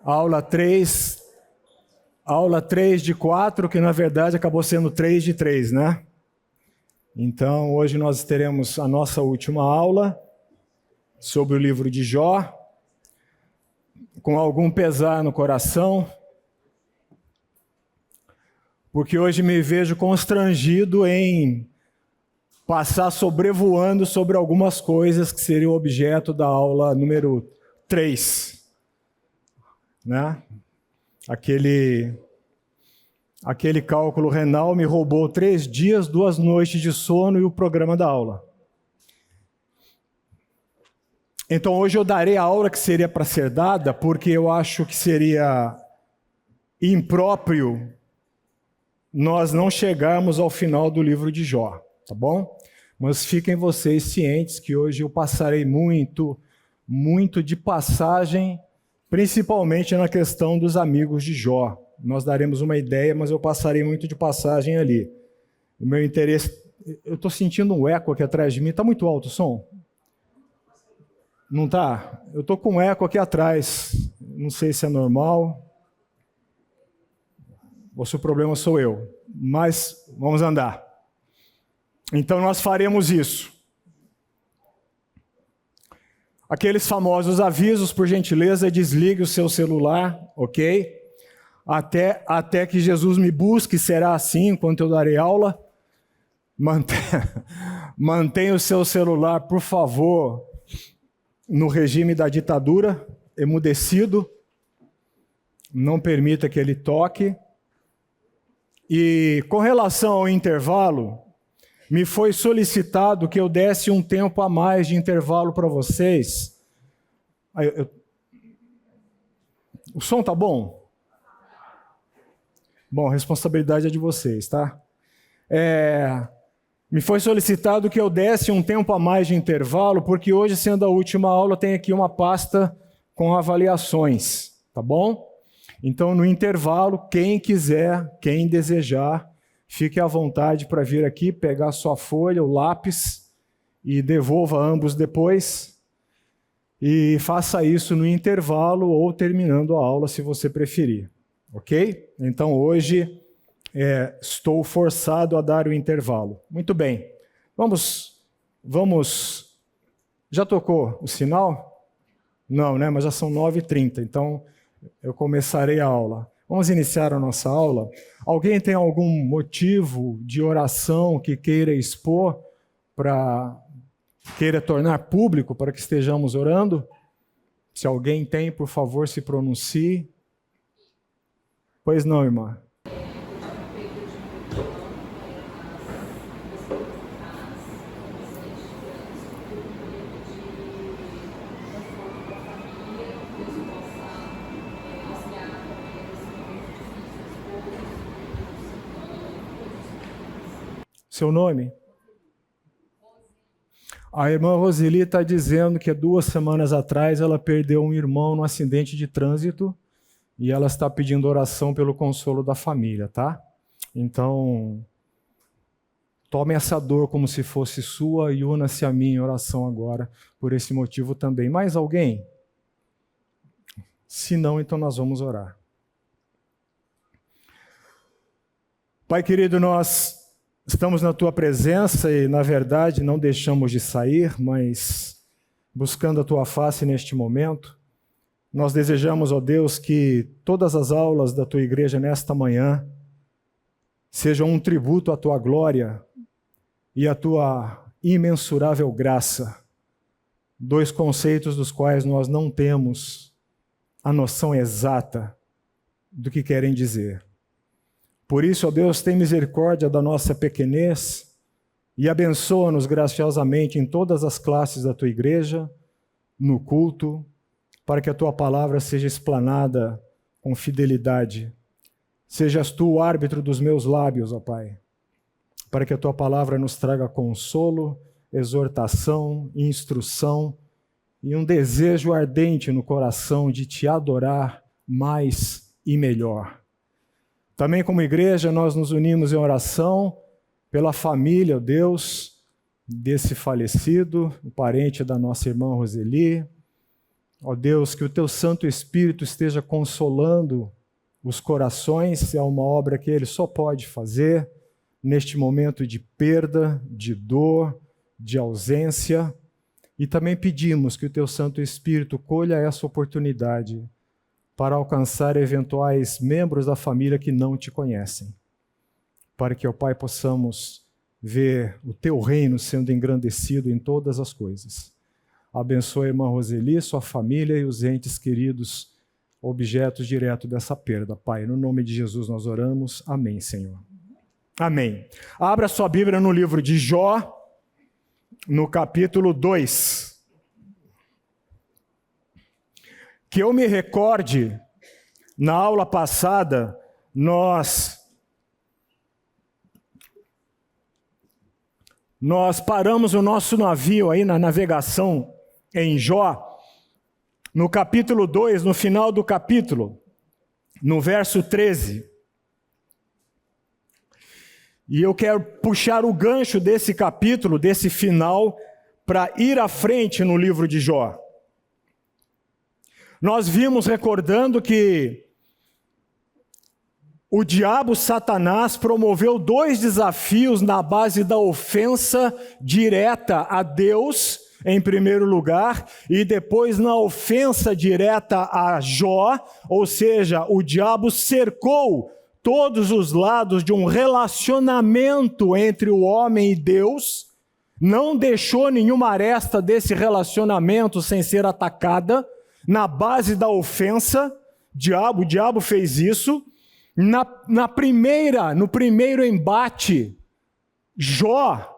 Aula 3 de 4, que na verdade acabou sendo 3 de 3, né? Então, hoje nós teremos a nossa última aula sobre o livro de Jó, com algum pesar no coração, porque hoje me vejo constrangido em passar sobrevoando sobre algumas coisas que seriam objeto da aula número 3, né? Aquele cálculo renal me roubou 3 dias, 2 noites de sono e o programa da aula. Então hoje eu darei a aula que seria para ser dada, porque eu acho que seria impróprio nós não chegarmos ao final do livro de Jó, tá bom? Mas fiquem vocês cientes que hoje eu passarei muito de passagem, principalmente na questão dos amigos de Jó. Nós daremos uma ideia, mas eu passarei muito de passagem ali. O meu interesse... Eu estou sentindo um eco aqui atrás de mim. Está muito alto o som? Não está? Eu estou com um eco aqui atrás. Não sei se é normal ou se o problema sou eu. Mas vamos andar. Então nós faremos isso. Aqueles famosos avisos, por gentileza, desligue o seu celular, ok? Até que Jesus me busque, será assim enquanto eu darei aula. Mantenha o seu celular, por favor, no regime da ditadura, emudecido. Não permita que ele toque. E com relação ao intervalo, me foi solicitado que eu desse um tempo a mais de intervalo para vocês. O som tá bom? Bom, a responsabilidade é de vocês, tá? Me foi solicitado que eu desse um tempo a mais de intervalo, porque hoje, sendo a última aula, tem aqui uma pasta com avaliações, tá bom? Então, no intervalo, quem quiser, quem desejar, fique à vontade para vir aqui, pegar sua folha, o lápis, e devolva ambos depois. E faça isso no intervalo ou terminando a aula, se você preferir. Ok? Então, hoje, estou forçado a dar o intervalo. Muito bem. Vamos... Já tocou o sinal? Não, né? Mas já são 9h30, então eu começarei a aula. Vamos iniciar a nossa aula. Alguém tem algum motivo de oração que queira expor, queira tornar público para que estejamos orando? Se alguém tem, por favor, se pronuncie. Pois não, irmã. Seu nome? A irmã Roseli está dizendo que 2 semanas atrás ela perdeu um irmão num acidente de trânsito e ela está pedindo oração pelo consolo da família, tá? Então, tome essa dor como se fosse sua e una-se a mim em oração agora por esse motivo também. Mais alguém? Se não, então nós vamos orar. Pai querido, nós estamos na Tua presença e, na verdade, não deixamos de sair, mas buscando a Tua face neste momento. Nós desejamos, ó Deus, que todas as aulas da Tua igreja nesta manhã sejam um tributo à Tua glória e à Tua imensurável graça. 2 conceitos dos quais nós não temos a noção exata do que querem dizer. Por isso, ó Deus, tem misericórdia da nossa pequenez e abençoa-nos graciosamente em todas as classes da Tua igreja, no culto, para que a Tua palavra seja explanada com fidelidade. Sejas Tu o árbitro dos meus lábios, ó Pai, para que a Tua palavra nos traga consolo, exortação, instrução e um desejo ardente no coração de Te adorar mais e melhor. Também como igreja nós nos unimos em oração pela família, ó Deus, desse falecido, o parente da nossa irmã Roseli, Ó Deus, que o Teu Santo Espírito esteja consolando os corações, é uma obra que Ele só pode fazer neste momento de perda, de dor, de ausência. E também pedimos que o Teu Santo Espírito colha essa oportunidade para alcançar eventuais membros da família que não Te conhecem, para que, ó Pai, possamos ver o Teu reino sendo engrandecido em todas as coisas. Abençoe a irmã Roseli, sua família e os entes queridos, objetos diretos dessa perda. Pai, no nome de Jesus nós oramos. Amém, Senhor. Amém. Abra sua Bíblia no livro de Jó, no capítulo 2. Que eu me recorde, na aula passada, nós paramos o nosso navio aí na navegação em Jó, no capítulo 2, no final do capítulo, no verso 13. E eu quero puxar o gancho desse capítulo, desse final, para ir à frente no livro de Jó. Nós vimos, recordando, que o diabo Satanás promoveu 2 desafios na base da ofensa direta a Deus, em primeiro lugar, e depois na ofensa direta a Jó, ou seja, o diabo cercou todos os lados de um relacionamento entre o homem e Deus, não deixou nenhuma aresta desse relacionamento sem ser atacada, na base da ofensa, o diabo fez isso. No primeiro embate, Jó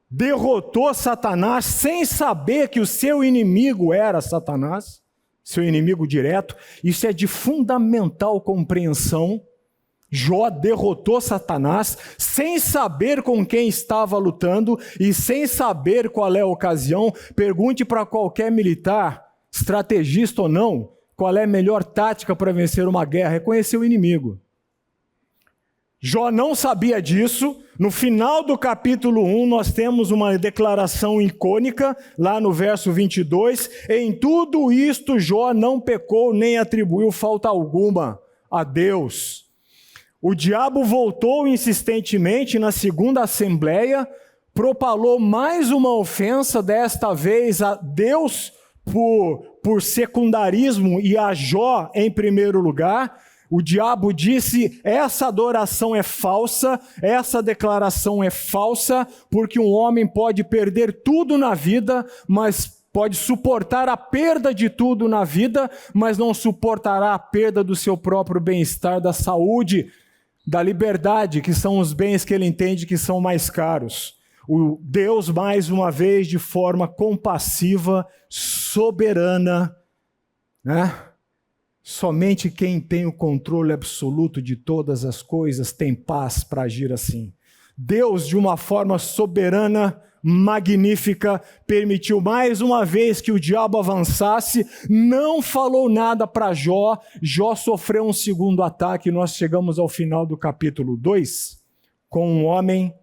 derrotou Satanás sem saber que o seu inimigo era Satanás, seu inimigo direto. Isso é de fundamental compreensão. Jó derrotou Satanás sem saber com quem estava lutando e sem saber qual é a ocasião. Pergunte para qualquer militar, estrategista ou não, qual é a melhor tática para vencer uma guerra: é conhecer o inimigo. Jó não sabia disso. No final do capítulo 1, nós temos uma declaração icônica, lá no verso 22. Em tudo isto, Jó não pecou nem atribuiu falta alguma a Deus. O diabo voltou insistentemente na segunda assembleia, propalou mais uma ofensa, desta vez a Deus por secundarismo e a Jó em primeiro lugar. O diabo disse: essa adoração é falsa, essa declaração é falsa, porque um homem pode perder tudo na vida, mas pode suportar a perda de tudo na vida, mas não suportará a perda do seu próprio bem-estar, da saúde, da liberdade, que são os bens que ele entende que são mais caros. O Deus, mais uma vez, de forma compassiva, soberana, né? Somente quem tem o controle absoluto de todas as coisas tem paz para agir assim. Deus, de uma forma soberana, magnífica, permitiu mais uma vez que o diabo avançasse, não falou nada para Jó. Jó sofreu um segundo ataque. Nós chegamos ao final do capítulo 2, com um homem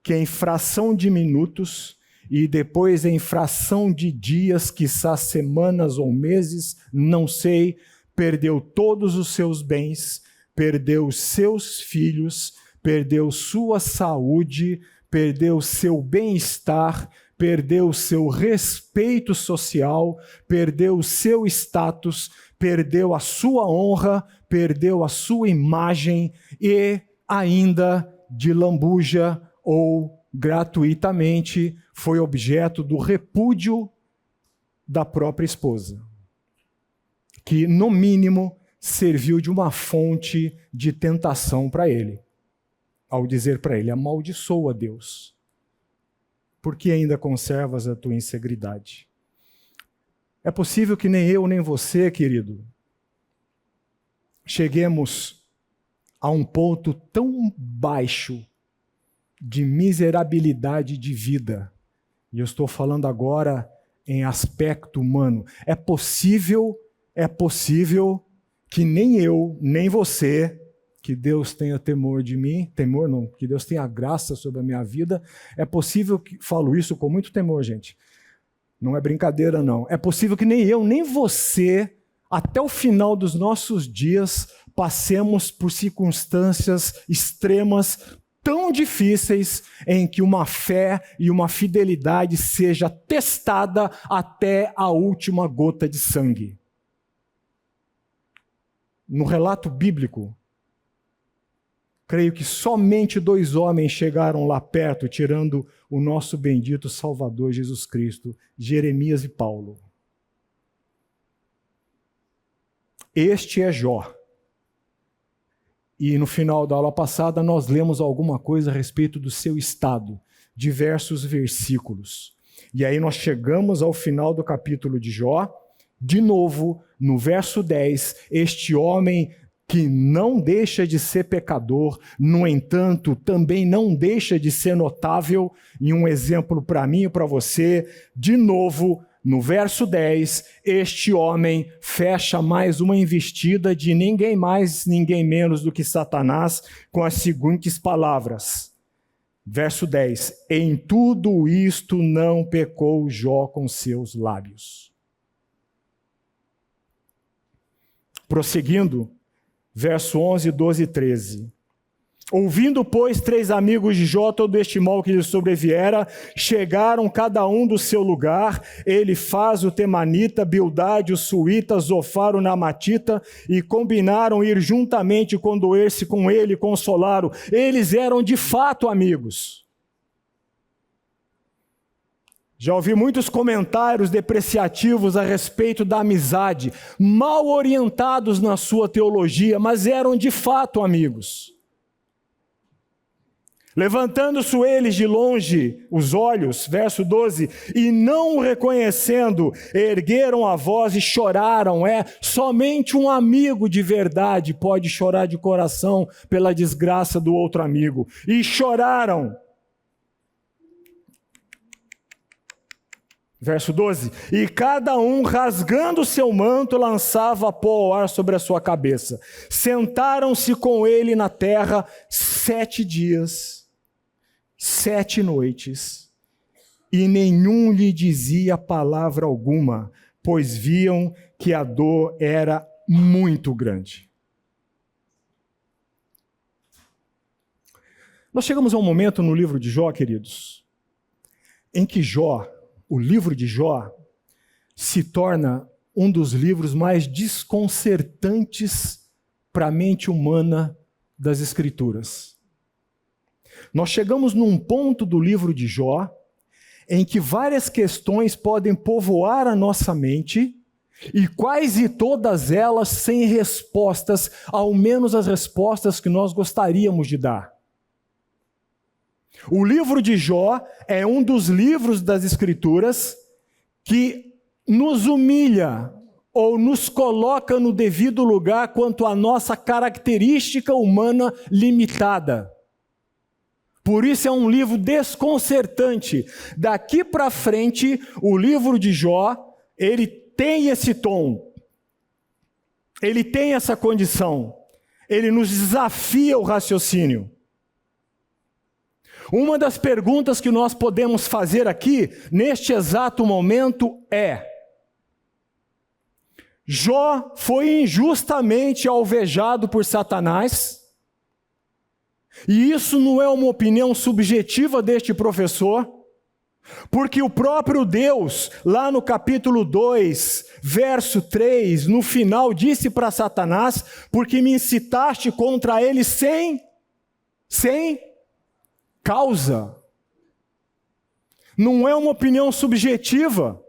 que em fração de minutos e depois em fração de dias, quiçá semanas ou meses, não sei, perdeu todos os seus bens, perdeu seus filhos, perdeu sua saúde, perdeu seu bem-estar, perdeu seu respeito social, perdeu seu status, perdeu a sua honra, perdeu a sua imagem e ainda de lambuja ou gratuitamente foi objeto do repúdio da própria esposa, que no mínimo serviu de uma fonte de tentação para ele, ao dizer para ele: amaldiçoa Deus, porque ainda conservas a tua integridade. É possível que nem eu nem você, querido, cheguemos a um ponto tão baixo de miserabilidade de vida, e eu estou falando agora em aspecto humano. É possível que nem eu, nem você, que Deus tenha temor de mim, temor não, que Deus tenha graça sobre a minha vida, é possível que, falo isso com muito temor, gente, Não é brincadeira, não. É possível que nem eu, nem você, até o final dos nossos dias, passemos por circunstâncias extremas, tão difíceis, em que uma fé e uma fidelidade seja testada até a última gota de sangue. No relato bíblico, creio que somente 2 homens chegaram lá perto, tirando o nosso bendito Salvador Jesus Cristo, Jeremias e Paulo. Este é Jó. E no final da aula passada nós lemos alguma coisa a respeito do seu estado, diversos versículos. E aí nós chegamos ao final do capítulo de Jó, de novo, no verso 10, este homem que não deixa de ser pecador, no entanto, também não deixa de ser notável, e um exemplo para mim e para você, de novo, no verso 10, este homem fecha mais uma investida de ninguém mais, ninguém menos do que Satanás, com as seguintes palavras. Verso 10, em tudo isto não pecou Jó com seus lábios. Prosseguindo, verso 11, 12 e 13. Ouvindo, pois, 3 amigos de Jó todo este mal que lhe sobreviera, chegaram cada um do seu lugar, Elifaz, o temanita, Bildade, o suíta, Zofar, o namatita, e combinaram ir juntamente condoer-se com ele e consolá-lo. Eles eram de fato amigos. Já ouvi muitos comentários depreciativos a respeito da amizade, mal orientados na sua teologia, mas eram de fato amigos. Levantando-se eles de longe os olhos, verso 12, e não o reconhecendo, ergueram a voz e choraram. Somente um amigo de verdade pode chorar de coração pela desgraça do outro amigo. E choraram. Verso 12, e cada um, rasgando seu manto, lançava pó ao ar sobre a sua cabeça. Sentaram-se com ele na terra 7 dias, 7 noites, e nenhum lhe dizia palavra alguma, pois viam que a dor era muito grande. Nós chegamos a um momento no livro de Jó, queridos, em que Jó, o livro de Jó, se torna um dos livros mais desconcertantes para a mente humana das Escrituras. Nós chegamos num ponto do livro de Jó em que várias questões podem povoar a nossa mente e quase todas elas sem respostas, ao menos as respostas que nós gostaríamos de dar. O livro de Jó é um dos livros das Escrituras que nos humilha ou nos coloca no devido lugar quanto à nossa característica humana limitada. Por isso é um livro desconcertante. Daqui para frente, o livro de Jó, ele tem esse tom, ele tem essa condição, ele nos desafia o raciocínio. Uma das perguntas que nós podemos fazer aqui, neste exato momento, é: Jó foi injustamente alvejado por Satanás? E isso não é uma opinião subjetiva deste professor, porque o próprio Deus, lá no capítulo 2, verso 3, no final, disse para Satanás: porque me incitaste contra ele sem causa. Não é uma opinião subjetiva,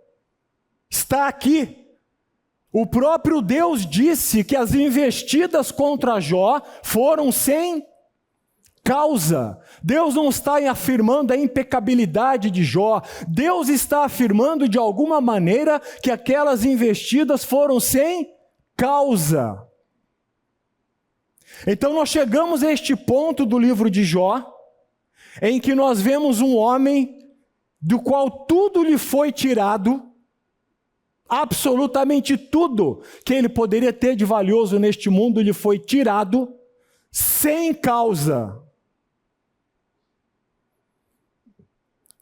está aqui. O próprio Deus disse que as investidas contra Jó foram sem causa. Deus não está afirmando a impecabilidade de Jó. Deus está afirmando de alguma maneira que aquelas investidas foram sem causa. Então nós chegamos a este ponto do livro de Jó, em que nós vemos um homem do qual tudo lhe foi tirado, absolutamente tudo que ele poderia ter de valioso neste mundo lhe foi tirado, sem causa.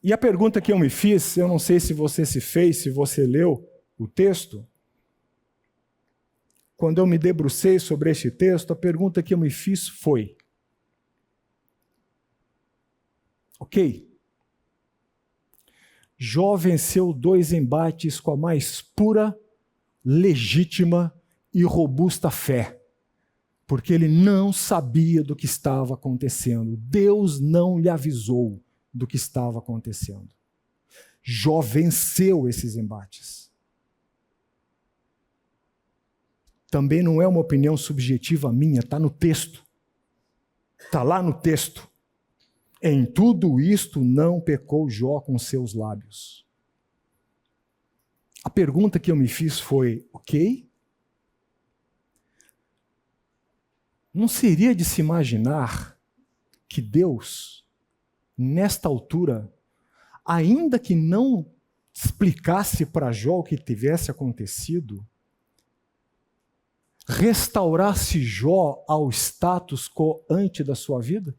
E a pergunta que eu me fiz, eu não sei se você se fez, se você leu o texto, quando eu me debrucei sobre este texto, a pergunta que eu me fiz foi: ok, Jó venceu 2 embates com a mais pura, legítima e robusta fé, porque ele não sabia do que estava acontecendo. Deus não lhe avisou do que estava acontecendo. Jó venceu esses embates. Também não é uma opinião subjetiva minha, está no texto. Está lá no texto. Em tudo isto não pecou Jó com seus lábios. A pergunta que eu me fiz foi: ok? Não seria de se imaginar que Deus, nesta altura, ainda que não explicasse para Jó o que tivesse acontecido, restaurasse Jó ao status quo ante da sua vida?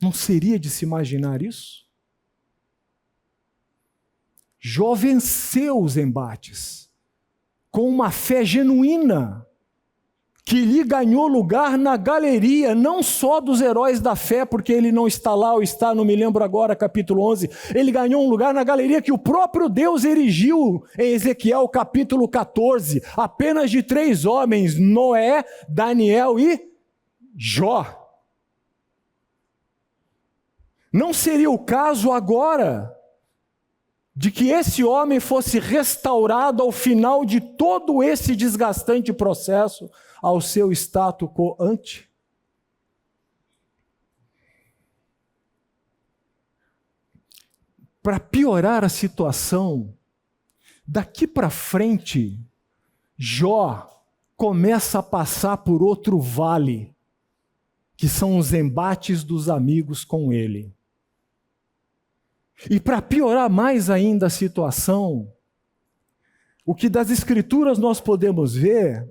Não seria de se imaginar isso? Jó venceu os embates com uma fé genuína que lhe ganhou lugar na galeria, não só dos heróis da fé, porque ele não está lá ou está, não me lembro agora, capítulo 11, ele ganhou um lugar na galeria que o próprio Deus erigiu em Ezequiel capítulo 14, apenas de 3 homens, Noé, Daniel e Jó. Não seria o caso agora de que esse homem fosse restaurado ao final de todo esse desgastante processo ao seu status quo ante? Para piorar a situação, daqui para frente, Jó começa a passar por outro vale, que são os embates dos amigos com ele. E para piorar mais ainda a situação, o que das Escrituras nós podemos ver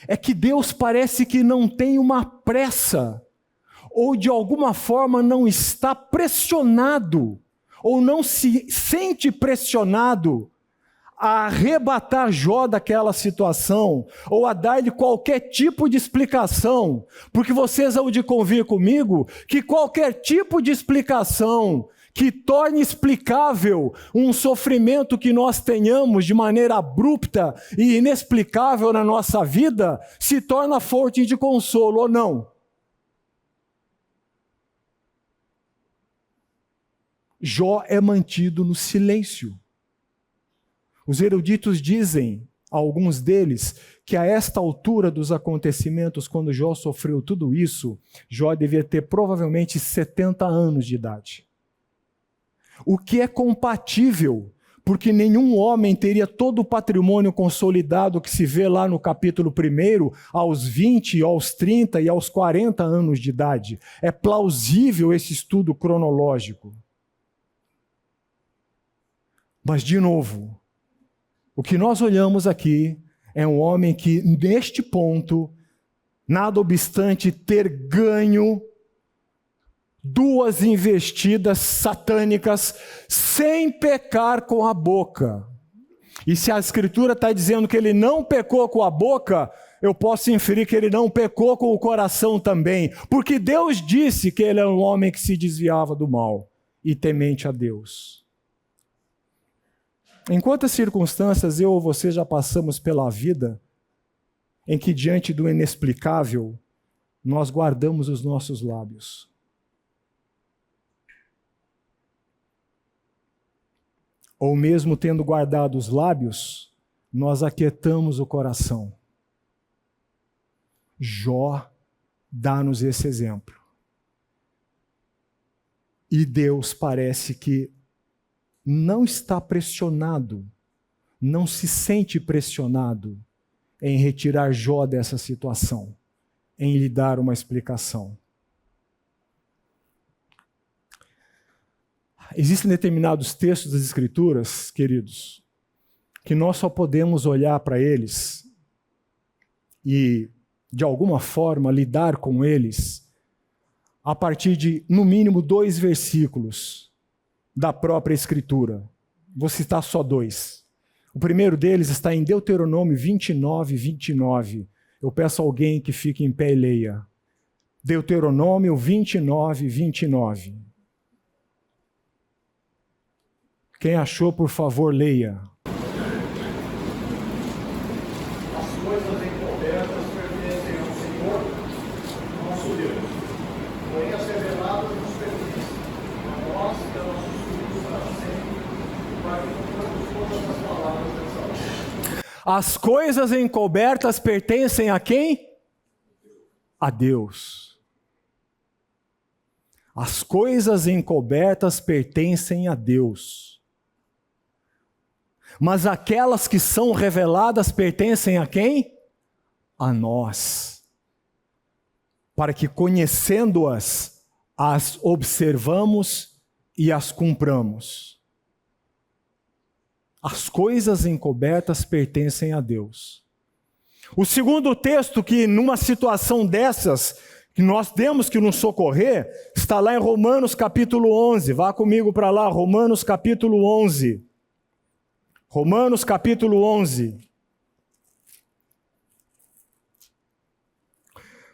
é que Deus parece que não tem uma pressa, ou de alguma forma não está pressionado, ou não se sente pressionado a arrebatar Jó daquela situação, ou a dar-lhe qualquer tipo de explicação, porque vocês hão de convir comigo que qualquer tipo de explicação que torne explicável um sofrimento que nós tenhamos de maneira abrupta e inexplicável na nossa vida, se torna fonte de consolo ou não. Jó é mantido no silêncio. Os eruditos dizem, alguns deles, que a esta altura dos acontecimentos, quando Jó sofreu tudo isso, Jó devia ter provavelmente 70 anos de idade. O que é compatível, porque nenhum homem teria todo o patrimônio consolidado que se vê lá no capítulo 1, aos 20, aos 30 e aos 40 anos de idade. É plausível esse estudo cronológico. Mas, de novo, o que nós olhamos aqui é um homem que, neste ponto, nada obstante ter ganho 2 investidas satânicas sem pecar com a boca. E se a Escritura está dizendo que ele não pecou com a boca, eu posso inferir que ele não pecou com o coração também, porque Deus disse que ele é um homem que se desviava do mal e temente a Deus. Em quantas circunstâncias eu ou você já passamos pela vida em que, diante do inexplicável, nós guardamos os nossos lábios? Ou mesmo tendo guardado os lábios, nós aquietamos o coração. Jó dá-nos esse exemplo. E Deus parece que não está pressionado, não se sente pressionado em retirar Jó dessa situação, em lhe dar uma explicação. Existem determinados textos das Escrituras, queridos, que nós só podemos olhar para eles e, de alguma forma, lidar com eles a partir de, no mínimo, 2 versículos da própria Escritura. Vou citar só 2. O primeiro deles está em Deuteronômio 29, 29. Eu peço a alguém que fique em pé e leia. Deuteronômio 29, 29. Quem achou, por favor, leia. As coisas encobertas pertencem ao Senhor, nosso Deus. Porém, as reveladas nos pertencem a nós e a nossos filhos para sempre, para que cumpramos todas as palavras dessa lei. As coisas encobertas pertencem a quem? A Deus. As coisas encobertas pertencem a Deus. Mas aquelas que são reveladas pertencem a quem? A nós. Para que, conhecendo-as, as observamos e as cumpramos. As coisas encobertas pertencem a Deus. O segundo texto que, numa situação dessas, que nós temos que nos socorrer, está lá em Romanos capítulo 11. Vá comigo para lá, Romanos capítulo 11. Romanos capítulo 11.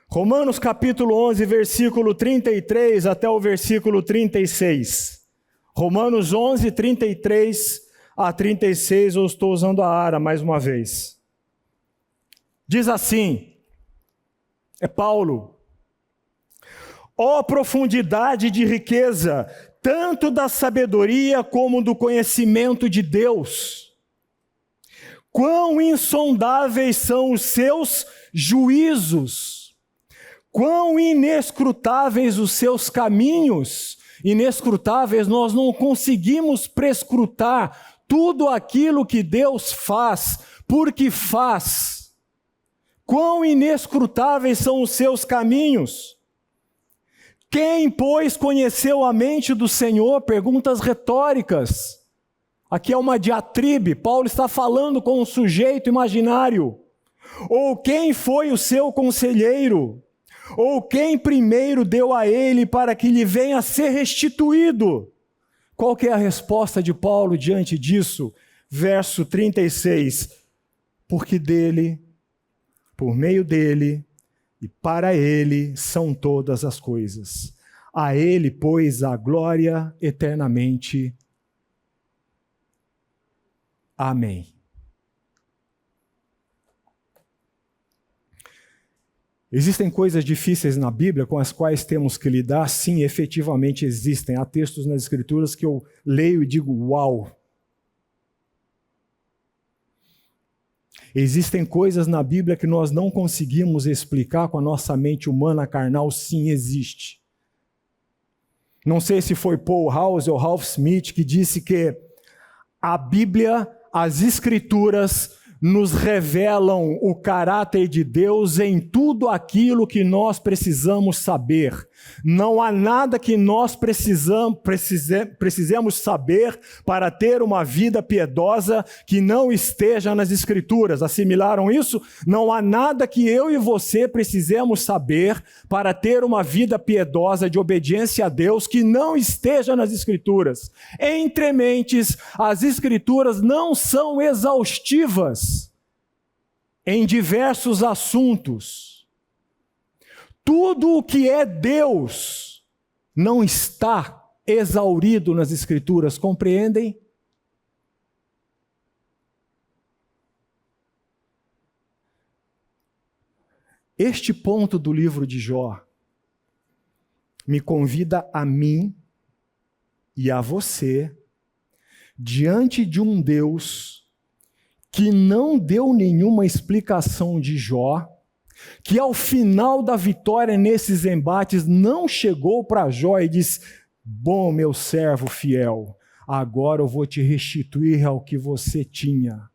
Romanos capítulo 11, versículo 33 até o versículo 36. Romanos 11, 33 a 36, eu estou usando a ARA mais uma vez. Diz assim, é Paulo: ó profundidade de riqueza, tanto da sabedoria como do conhecimento de Deus! Quão insondáveis são os seus juízos! Quão inescrutáveis os seus caminhos! Inescrutáveis, nós não conseguimos prescrutar tudo aquilo que Deus faz, porque faz. Quão inescrutáveis são os seus caminhos! Quem, pois, conheceu a mente do Senhor? Perguntas retóricas. Aqui é uma diatribe, Paulo está falando com um sujeito imaginário. Ou quem foi o seu conselheiro? Ou quem primeiro deu a ele para que lhe venha a ser restituído? Qual que é a resposta de Paulo diante disso? Verso 36. Porque dele, por meio dele e para ele são todas as coisas. A ele, pois, a glória eternamente. Amém. Existem coisas difíceis na Bíblia com as quais temos que lidar? Sim, efetivamente existem. Há textos nas Escrituras que eu leio e digo, uau! Existem coisas na Bíblia que nós não conseguimos explicar com a nossa mente humana carnal? Sim, existe. Não sei se foi Paul House ou Ralph Smith que disse que a Bíblia, as Escrituras, nos revelam o caráter de Deus em tudo aquilo que nós precisamos saber. Não há nada que nós precisemos saber para ter uma vida piedosa que não esteja nas Escrituras. Assimilaram isso? Não há nada que eu e você precisemos saber para ter uma vida piedosa de obediência a Deus que não esteja nas Escrituras. Entre mentes, as Escrituras não são exaustivas em diversos assuntos. Tudo o que é Deus não está exaurido nas Escrituras, compreendem? Este ponto do livro de Jó me convida a mim e a você, diante de um Deus que não deu nenhuma explicação de Jó, que ao final da vitória nesses embates não chegou para Jó e disse: bom, meu servo fiel, agora eu vou te restituir ao que você tinha.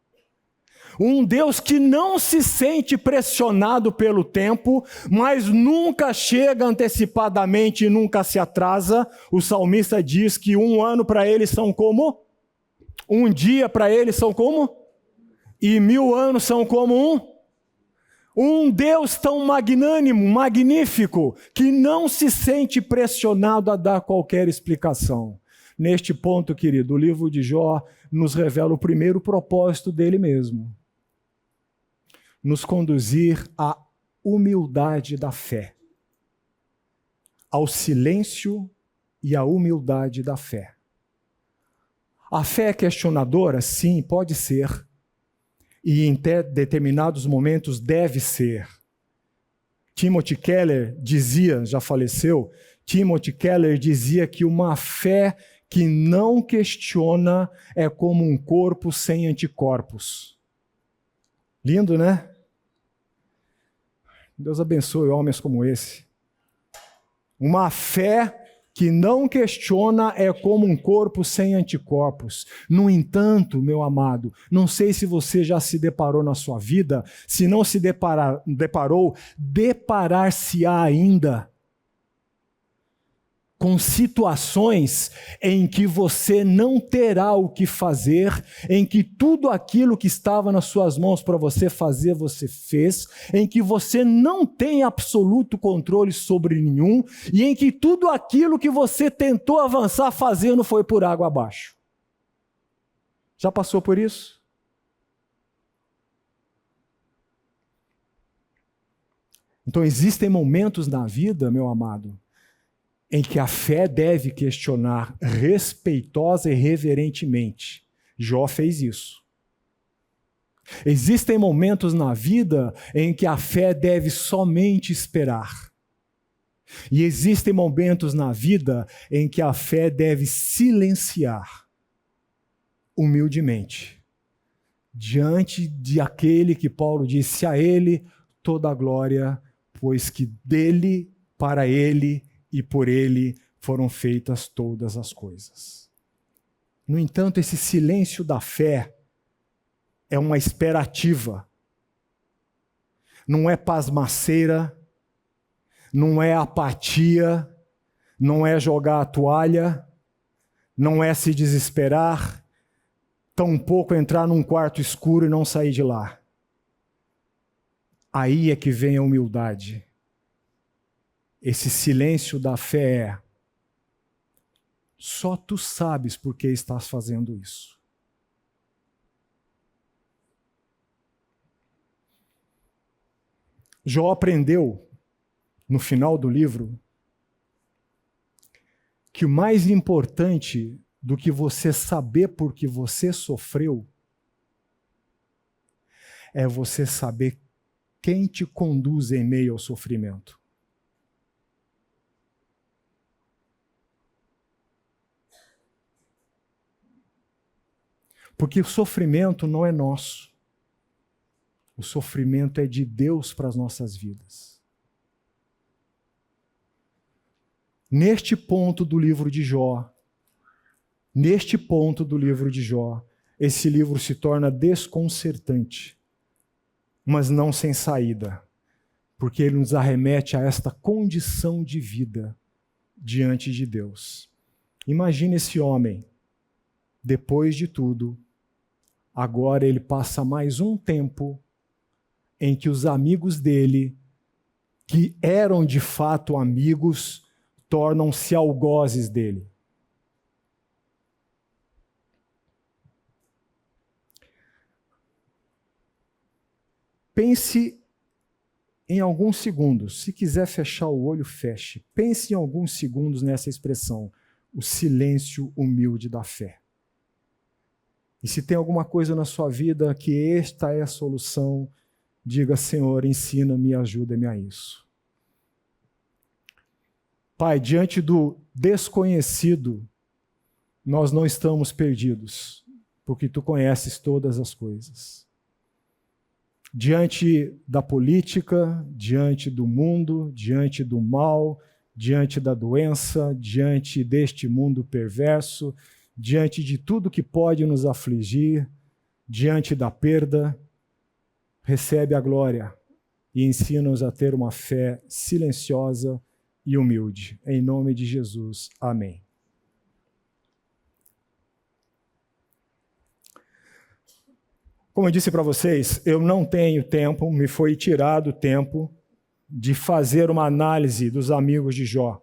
Um Deus que não se sente pressionado pelo tempo, mas nunca chega antecipadamente e nunca se atrasa. O salmista diz que 1 ano para ele são como? 1 dia para ele são como? E 1000 anos são como Um Deus tão magnânimo, magnífico, que não se sente pressionado a dar qualquer explicação. Neste ponto, querido, o livro de Jó nos revela o primeiro propósito dele mesmo: nos conduzir à humildade da fé, ao silêncio e à humildade da fé. A fé é questionadora? Sim, pode ser. E em determinados momentos deve ser. Timothy Keller dizia, já faleceu, Timothy Keller dizia que uma fé que não questiona é como um corpo sem anticorpos. Lindo, né? Deus abençoe homens como esse. Uma fé que não questiona é como um corpo sem anticorpos. No entanto, meu amado, não sei se você já se deparou na sua vida, se não se deparou, deparar-se-á ainda com situações em que você não terá o que fazer, em que tudo aquilo que estava nas suas mãos para você fazer, você fez, em que você não tem absoluto controle sobre nenhum, e em que tudo aquilo que você tentou avançar fazendo foi por água abaixo. Já passou por isso? Então existem momentos na vida, meu amado, em que a fé deve questionar respeitosa e reverentemente. Jó fez isso. Existem momentos na vida em que a fé deve somente esperar. E existem momentos na vida em que a fé deve silenciar humildemente, diante de aquele que Paulo disse: a ele toda a glória, pois que dele, para ele e por ele foram feitas todas as coisas. No entanto, esse silêncio da fé é uma esperativa. Não é pasmaceira, não é apatia, não é jogar a toalha, não é se desesperar, tampouco entrar num quarto escuro e não sair de lá. Aí é que vem a humildade. Esse silêncio da fé é: só tu sabes por que estás fazendo isso. Jó aprendeu, no final do livro, que o mais importante do que você saber por que você sofreu é você saber quem te conduz em meio ao sofrimento. Porque o sofrimento não é nosso. O sofrimento é de Deus para as nossas vidas. Neste ponto do livro de Jó, esse livro se torna desconcertante, mas não sem saída, porque ele nos arremete a esta condição de vida diante de Deus. Imagine esse homem, depois de tudo, agora ele passa mais um tempo em que os amigos dele, que eram de fato amigos, tornam-se algozes dele. Pense em alguns segundos. Se quiser fechar o olho, feche. Pense em alguns segundos nessa expressão: o silêncio humilde da fé. E se tem alguma coisa na sua vida que esta é a solução, diga: Senhor, ensina-me, ajuda-me a isso. Pai, diante do desconhecido, nós não estamos perdidos, porque Tu conheces todas as coisas. Diante da política, diante do mundo, diante do mal, diante da doença, diante deste mundo perverso, diante de tudo que pode nos afligir, diante da perda, recebe a glória e ensina-nos a ter uma fé silenciosa e humilde. Em nome de Jesus. Amém. Como eu disse para vocês, eu não tenho tempo, me foi tirado o tempo de fazer uma análise dos amigos de Jó.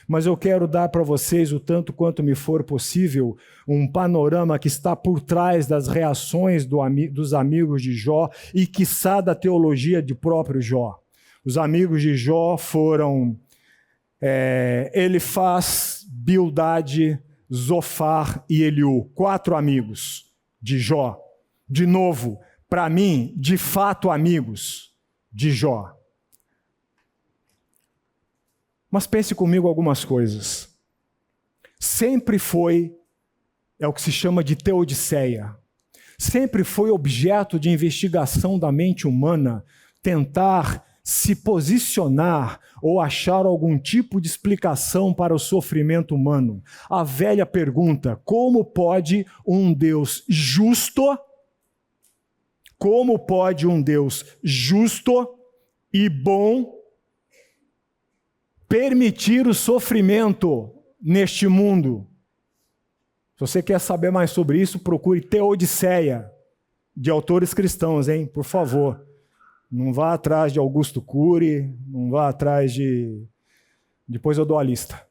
Mas eu quero dar para vocês, o tanto quanto me for possível, um panorama que está por trás das reações dos amigos de Jó e, quiçá, da teologia de próprio Jó. Os amigos de Jó foram Elifaz, Bildade, Zofar e Eliú. 4 amigos de Jó. De novo, para mim, de fato, amigos de Jó. Mas pense comigo algumas coisas. Sempre foi, é o que se chama de teodiceia, sempre foi objeto de investigação da mente humana tentar se posicionar ou achar algum tipo de explicação para o sofrimento humano. A velha pergunta: como pode um Deus justo, e bom permitir o sofrimento neste mundo? Se você quer saber mais sobre isso, procure Teodiceia, de autores cristãos, hein? Por favor. Não vá atrás de Augusto Cury, não vá atrás de... Depois eu dou a lista.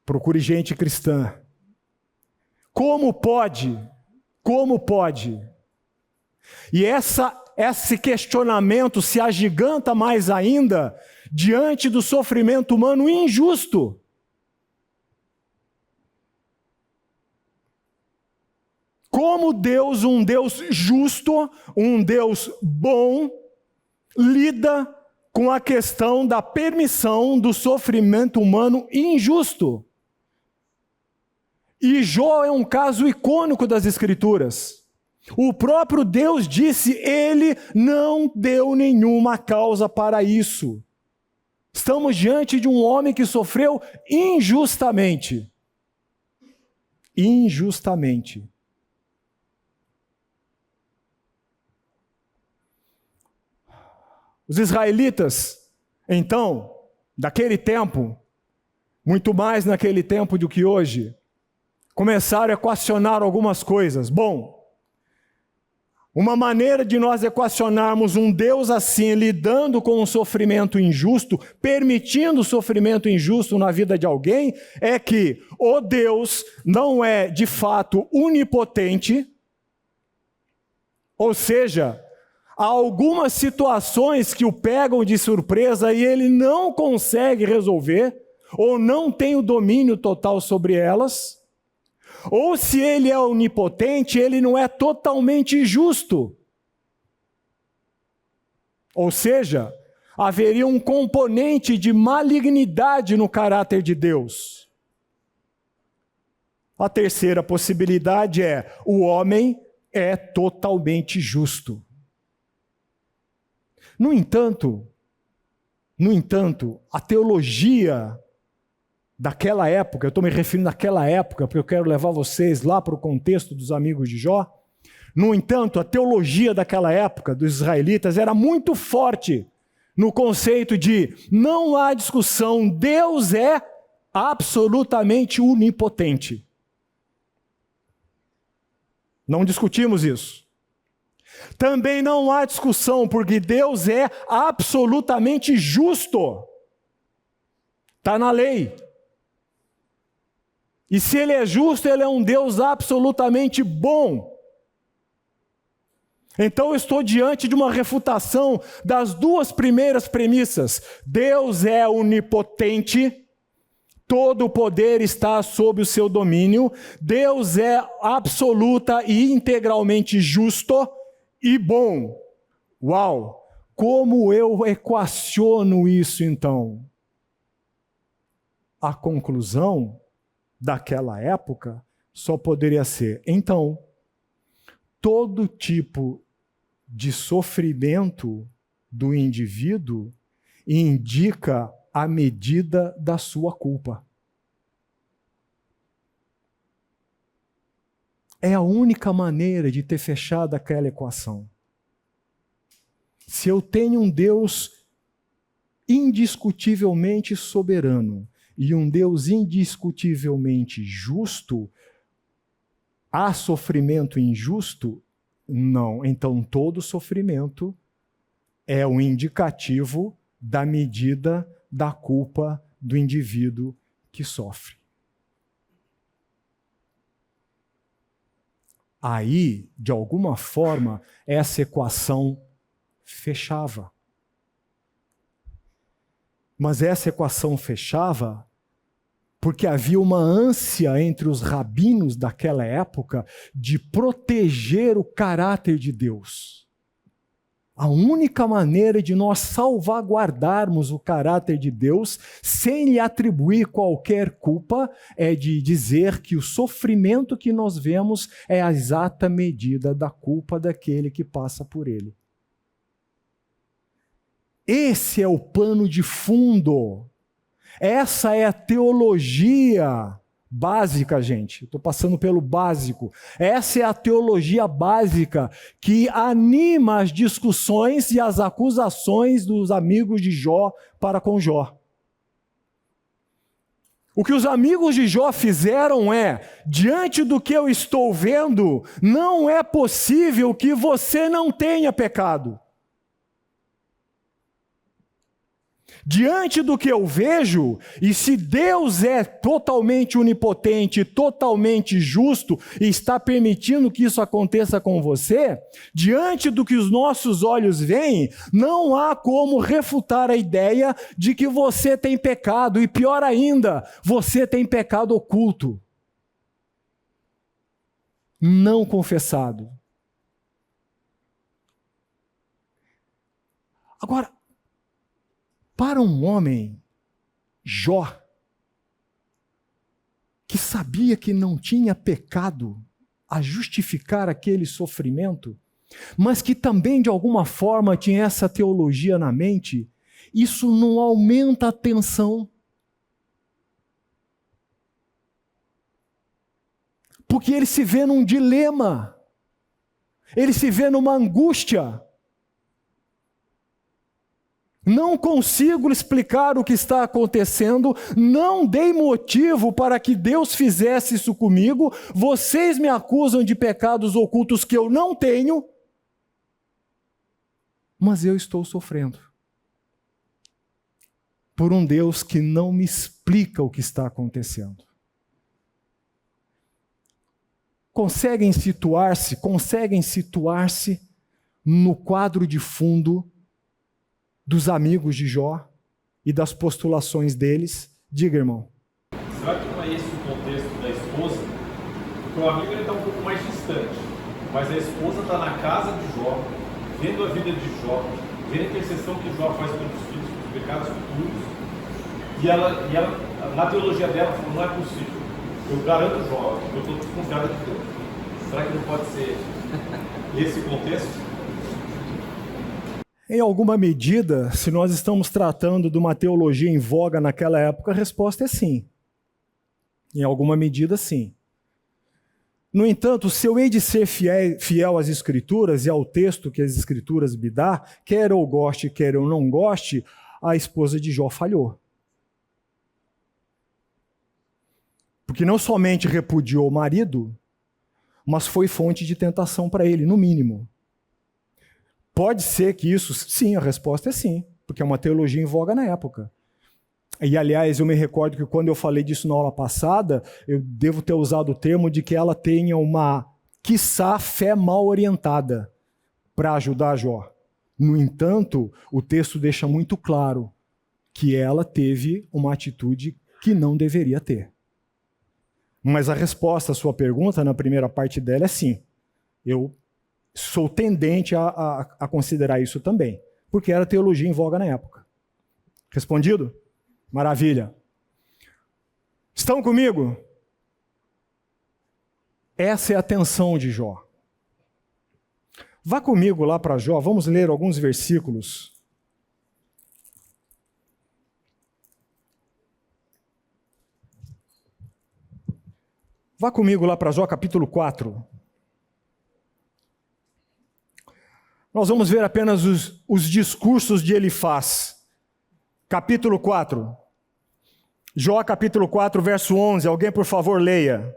Procure gente cristã. Como pode? Como pode? E esse questionamento se agiganta mais ainda diante do sofrimento humano injusto. Como Deus, um Deus justo, um Deus bom, lida com a questão da permissão do sofrimento humano injusto. E Jó é um caso icônico das Escrituras. O próprio Deus disse, ele não deu nenhuma causa para isso. Estamos diante de um homem que sofreu injustamente. Injustamente. Os israelitas, então, daquele tempo, muito mais naquele tempo do que hoje, começaram a equacionar algumas coisas. Bom, uma maneira de nós equacionarmos um Deus assim, lidando com um sofrimento injusto, permitindo o sofrimento injusto na vida de alguém, é que o Deus não é de fato onipotente, ou seja, há algumas situações que o pegam de surpresa e ele não consegue resolver, ou não tem o domínio total sobre elas. Ou se ele é onipotente, ele não é totalmente justo. Ou seja, haveria um componente de malignidade no caráter de Deus. A terceira possibilidade é: o homem é totalmente justo. No entanto, a teologia daquela época, eu estou me referindo àquela época, porque eu quero levar vocês lá para o contexto dos amigos de Jó. No entanto, a teologia daquela época, dos israelitas, era muito forte no conceito de não há discussão, Deus é absolutamente onipotente. Não discutimos isso. Também não há discussão, porque Deus é absolutamente justo. Está na lei. E se ele é justo, ele é um Deus absolutamente bom. Então eu estou diante de uma refutação das duas primeiras premissas. Deus é onipotente, todo o poder está sob o seu domínio. Deus é absoluta e integralmente justo e bom. Uau! Como eu equaciono isso então? A conclusão daquela época só poderia ser: então, todo tipo de sofrimento do indivíduo indica a medida da sua culpa. É a única maneira de ter fechado aquela equação. Se eu tenho um Deus indiscutivelmente soberano e um Deus indiscutivelmente justo, Há sofrimento injusto? Não. Então, todo sofrimento é um indicativo da medida da culpa do indivíduo que sofre. Aí, de alguma forma, essa equação fechava. Mas essa equação fechava porque havia uma ânsia entre os rabinos daquela época de proteger o caráter de Deus. A única maneira de nós salvaguardarmos o caráter de Deus, sem lhe atribuir qualquer culpa, é de dizer que o sofrimento que nós vemos é a exata medida da culpa daquele que passa por ele. Esse é o pano de fundo. Essa é a teologia básica, gente. Estou passando pelo básico. Essa é a teologia básica que anima as discussões e as acusações dos amigos de Jó para com Jó. O que os amigos de Jó fizeram é, diante do que eu estou vendo, não é possível que você não tenha pecado. Diante do que eu vejo, e se Deus é totalmente onipotente, totalmente justo, e está permitindo que isso aconteça com você, diante do que os nossos olhos veem, não há como refutar a ideia de que você tem pecado, e pior ainda, você tem pecado oculto, não confessado. Agora, para um homem, Jó, que sabia que não tinha pecado a justificar aquele sofrimento, mas que também de alguma forma tinha essa teologia na mente, isso não aumenta a tensão. Porque ele se vê num dilema, ele se vê numa angústia. Não consigo explicar o que está acontecendo, não dei motivo para que Deus fizesse isso comigo, vocês me acusam de pecados ocultos que eu não tenho, mas eu estou sofrendo por um Deus que não me explica o que está acontecendo. Conseguem situar-se no quadro de fundo dos amigos de Jó e das postulações deles? Diga, irmão. Será que não é esse o contexto da esposa? Porque o amigo está um pouco mais distante, mas a esposa está na casa de Jó, vendo a vida de Jó, vendo a intercessão que Jó faz pelos filhos, pelos pecados futuros, e ela, na teologia dela, falou, não é possível. Eu garanto Jó, eu estou desconfiado de Deus. Será que não pode ser esse contexto? Em alguma medida, se nós estamos tratando de uma teologia em voga naquela época, a resposta é sim. Em alguma medida, sim. No entanto, se eu hei de ser fiel às Escrituras e ao texto que as Escrituras me dá, quer eu goste, quer eu não goste, a esposa de Jó falhou. Porque não somente repudiou o marido, mas foi fonte de tentação para ele, no mínimo. Pode ser que isso, sim, a resposta é sim, porque é uma teologia em voga na época. E, aliás, eu me recordo que quando eu falei disso na aula passada, eu devo ter usado o termo de que ela tenha uma, quiçá, fé mal orientada para ajudar Jó. No entanto, o texto deixa muito claro que ela teve uma atitude que não deveria ter. Mas a resposta à sua pergunta, na primeira parte dela, é sim. Eu sou tendente a considerar isso também, porque era teologia em voga na época. Respondido? Maravilha. Estão comigo? Essa é a tensão de Jó. Vá comigo lá para Jó, vamos ler alguns versículos. Vá comigo lá para Jó, capítulo 4. Nós vamos ver apenas os discursos de Elifaz. Capítulo 4. Jó, capítulo 4, verso 11. Alguém, por favor, leia.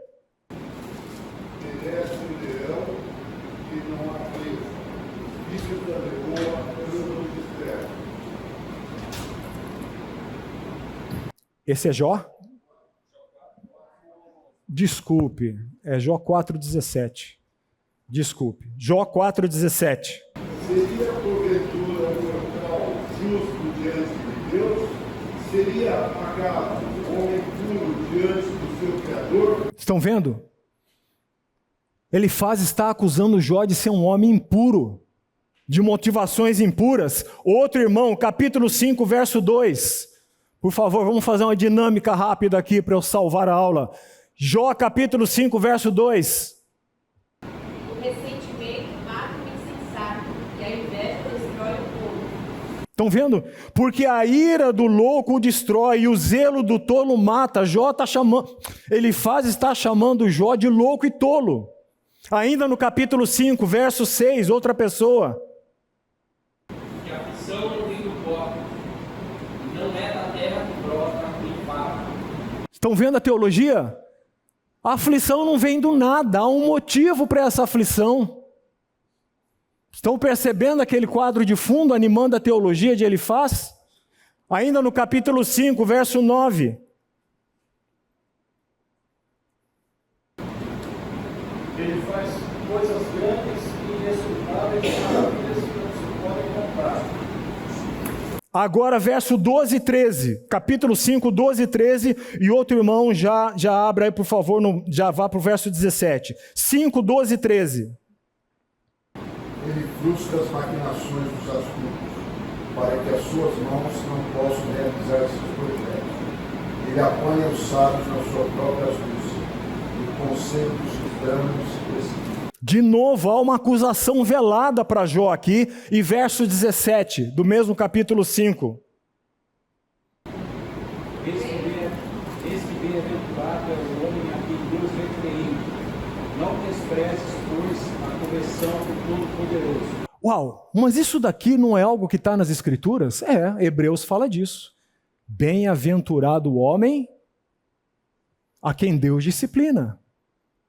de boa, ânimo de discreto. Esse é Jó? Desculpe, é Jó 4,17. Desculpe, Jó 4,17. Seria porventura um local justo diante de Deus? Seria acaso homem puro diante do seu Criador? Estão vendo? Elifaz está acusando Jó de ser um homem impuro, de motivações impuras. Outro irmão, capítulo 5, verso 2. Por favor, vamos fazer uma dinâmica rápida aqui para eu salvar a aula. Jó, capítulo 5, verso 2. O ressentimento mata o insensato, e a inveja destrói o povo. Estão vendo? Porque a ira do louco o destrói e o zelo do tolo mata. Jó está chamando, Elifaz está chamando Jó de louco e tolo. Ainda no capítulo 5, verso 6, outra pessoa. Que a aflição não vem do pó, não é da terra que brota e fala. Estão vendo a teologia? A aflição não vem do nada, há um motivo para essa aflição. Estão percebendo aquele quadro de fundo animando a teologia de Elifaz? Ainda no capítulo 5, verso 9. Ele faz coisas grandes e inescrutáveis, maravilhas que não se podem contar. Agora verso 12 e 13, capítulo 5, 12 e 13, e outro irmão já abra aí por favor, já vá para o verso 17. 5, 12 e 13. Ele frustra as maquinações dos astutos, para que as suas mãos não possam realizar seus projetos. Ele apanha os sábios na sua própria astúcia, e o conselho dos tiranos se precipita. De novo, há uma acusação velada para Jó aqui, e verso 17, do mesmo capítulo 5. Eis que bem-aventurado é o homem a quem Deus referiu. Não desprezes, pois, a correção do Todo-Poderoso. Uau, mas isso daqui não é algo que está nas Escrituras? É, Hebreus fala disso. Bem-aventurado o homem a quem Deus disciplina,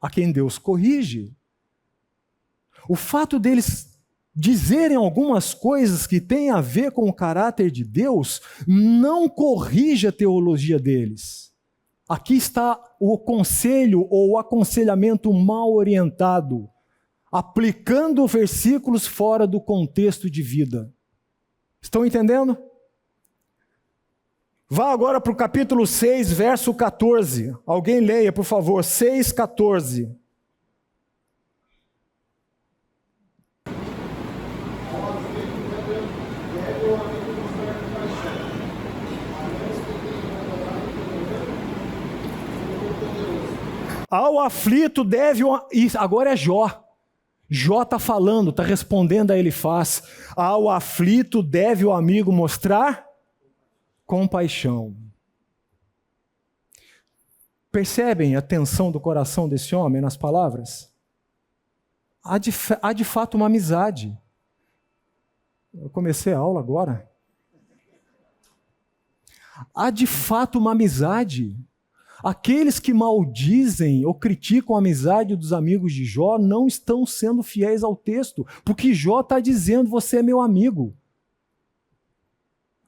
a quem Deus corrige. O fato deles dizerem algumas coisas que têm a ver com o caráter de Deus não corrige a teologia deles. Aqui está o conselho ou o aconselhamento mal orientado, aplicando versículos fora do contexto de vida. Estão entendendo? Vá agora para o capítulo 6, verso 14. Alguém leia, por favor, 6, 14. Ao aflito deve... Agora é Jó. Jó está falando, está respondendo a Elifaz. Ao aflito deve o amigo mostrar compaixão. Percebem a tensão do coração desse homem nas palavras? Há de fato uma amizade. Eu comecei a aula agora. Há de fato uma amizade. Aqueles que maldizem ou criticam a amizade dos amigos de Jó não estão sendo fiéis ao texto, porque Jó está dizendo, você é meu amigo.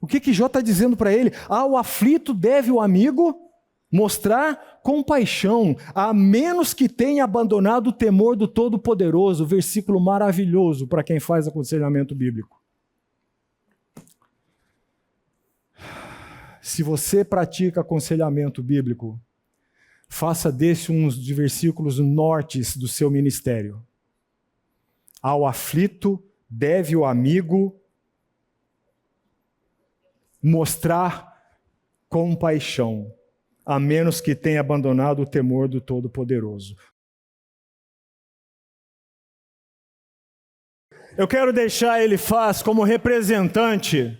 O que Jó está dizendo para ele? Ao aflito deve o amigo mostrar compaixão, a menos que tenha abandonado o temor do Todo-Poderoso, versículo maravilhoso para quem faz aconselhamento bíblico. Se você pratica aconselhamento bíblico, faça desse um dos versículos nortes do seu ministério. Ao aflito deve o amigo mostrar compaixão, a menos que tenha abandonado o temor do Todo-Poderoso. Eu quero deixar Elifaz como representante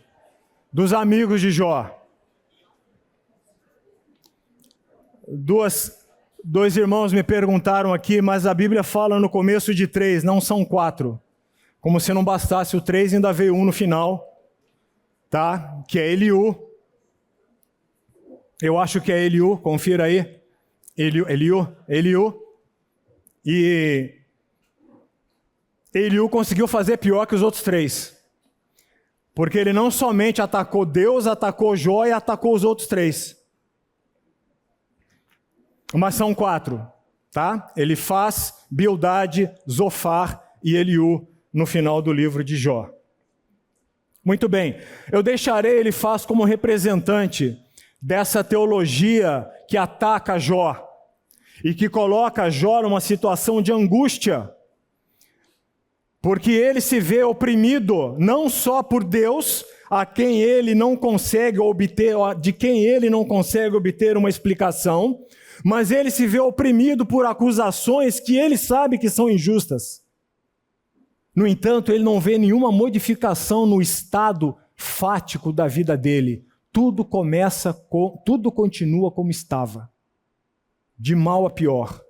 dos amigos de Jó. Dois irmãos me perguntaram aqui, mas a Bíblia fala no começo de 3, não são 4. Como se não bastasse o 3, ainda veio um no final, tá? Que é Eliú. Eu acho que é Eliú, confira aí. Eliú. E Eliú conseguiu fazer pior que os outros 3. Porque ele não somente atacou Deus, atacou Jó e atacou os outros 3. Mas são 4, tá? Elifaz, Bildade, Zofar e Eliú no final do livro de Jó. Muito bem, eu deixarei Elifaz como representante dessa teologia que ataca Jó e que coloca Jó numa situação de angústia, porque ele se vê oprimido não só por Deus, a quem ele não consegue obter, de quem ele não consegue obter uma explicação, mas ele se vê oprimido por acusações que ele sabe que são injustas. No entanto, ele não vê nenhuma modificação no estado fático da vida dele. Tudo continua como estava, de mal a pior.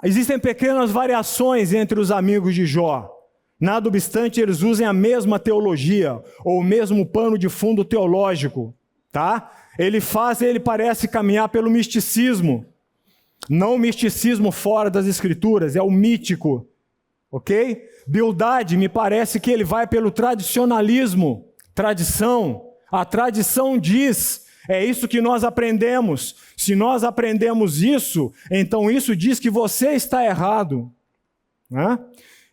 Existem pequenas variações entre os amigos de Jó. Nada obstante, eles usam a mesma teologia, ou o mesmo pano de fundo teológico, tá? Ele parece caminhar pelo misticismo. Não o misticismo fora das escrituras, é o mítico, ok? Bildade, me parece que ele vai pelo tradicionalismo, tradição. A tradição diz, é isso que nós aprendemos. Se nós aprendemos isso, então isso diz que você está errado, né?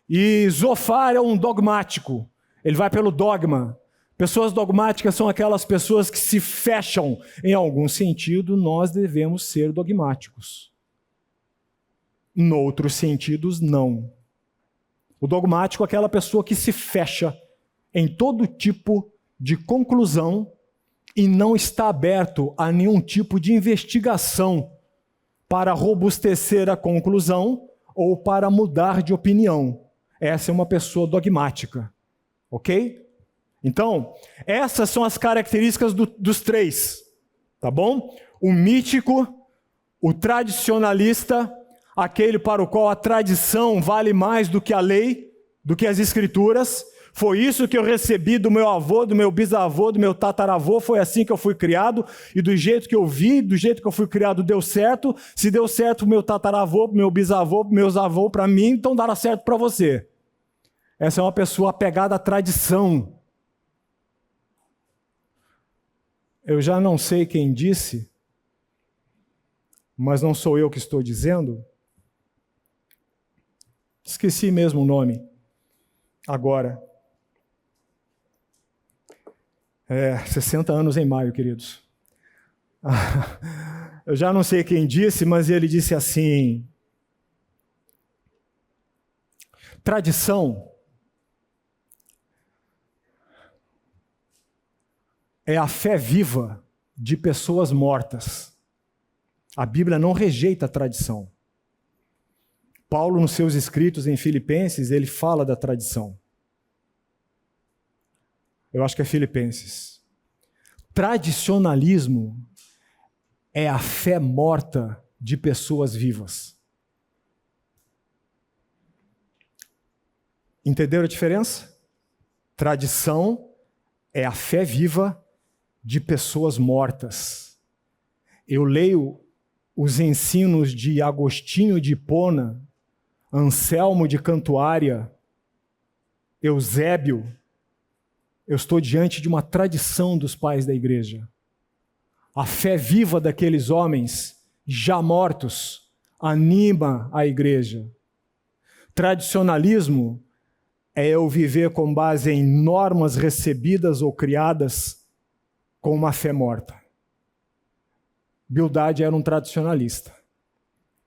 E Zofar é um dogmático, ele vai pelo dogma. Pessoas dogmáticas são aquelas pessoas que se fecham. Em algum sentido, nós devemos ser dogmáticos. Em outros sentidos, não. O dogmático é aquela pessoa que se fecha em todo tipo de conclusão e não está aberto a nenhum tipo de investigação para robustecer a conclusão ou para mudar de opinião. Essa é uma pessoa dogmática, ok? Então, essas são as características dos 3, tá bom? O mítico, o tradicionalista, aquele para o qual a tradição vale mais do que a lei, do que as escrituras. Foi isso que eu recebi do meu avô, do meu bisavô, do meu tataravô, foi assim que eu fui criado, e do jeito que eu vi, do jeito que eu fui criado, deu certo. Se deu certo para o meu tataravô, para o meu bisavô, para os meus avôs, para mim, então dará certo para você. Essa é uma pessoa apegada à tradição. Eu já não sei quem disse, mas não sou eu que estou dizendo. Esqueci mesmo o nome. Agora. 60 anos em maio, queridos. Eu já não sei quem disse, mas ele disse assim: tradição é a fé viva de pessoas mortas. A Bíblia não rejeita a tradição. Paulo, nos seus escritos em Filipenses, ele fala da tradição. Eu acho que é Filipenses. Tradicionalismo é a fé morta de pessoas vivas. Entenderam a diferença? Tradição é a fé viva de pessoas mortas. Eu leio os ensinos de Agostinho de Hipona, Anselmo de Cantuária, Eusébio. Eu estou diante de uma tradição dos pais da igreja. A fé viva daqueles homens, já mortos, anima a igreja. Tradicionalismo é eu viver com base em normas recebidas ou criadas com uma fé morta. Bildade era um tradicionalista.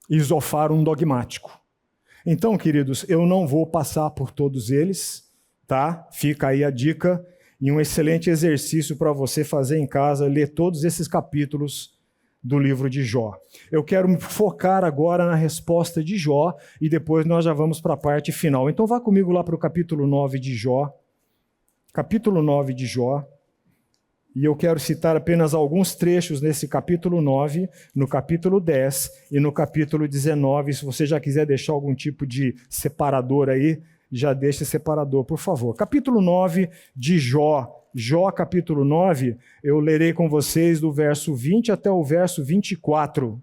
E Zofar um dogmático. Então, queridos, eu não vou passar por todos eles, tá? Fica aí a dica e um excelente exercício para você fazer em casa, ler todos esses capítulos do livro de Jó. Eu quero me focar agora na resposta de Jó e depois nós já vamos para a parte final. Então vá comigo lá para o capítulo 9 de Jó. Capítulo 9 de Jó. E eu quero citar apenas alguns trechos nesse capítulo 9, no capítulo 10 e no capítulo 19. Se você já quiser deixar algum tipo de separador aí, já deixa separador, por favor. Capítulo 9 de Jó. Jó, capítulo 9, eu lerei com vocês do verso 20 até o verso 24.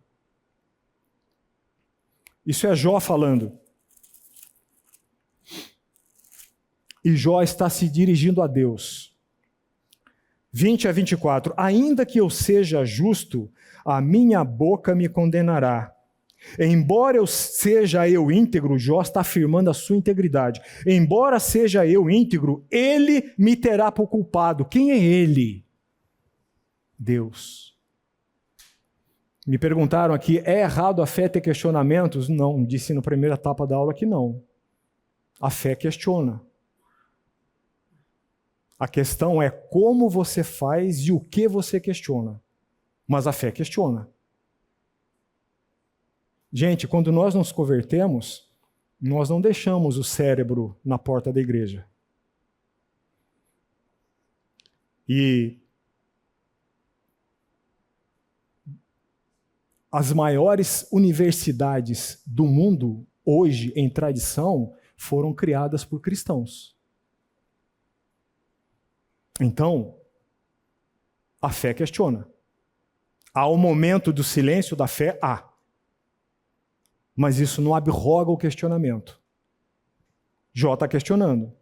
Isso é Jó falando. E Jó está se dirigindo a Deus. 20 a 24. Ainda que eu seja justo, a minha boca me condenará. Embora seja eu íntegro, Jó está afirmando a sua integridade. Embora seja eu íntegro, ele me terá por culpado. Quem é ele? Deus. Me perguntaram aqui, é errado a fé ter questionamentos? Não, disse na primeira etapa da aula que não. A fé questiona. A questão é como você faz e o que você questiona. Mas a fé questiona. Gente, quando nós nos convertemos, nós não deixamos o cérebro na porta da igreja. E as maiores universidades do mundo, hoje em tradição, foram criadas por cristãos. Então, a fé questiona. Há um momento do silêncio da fé? Há. Mas isso não abroga o questionamento. Jó está questionando.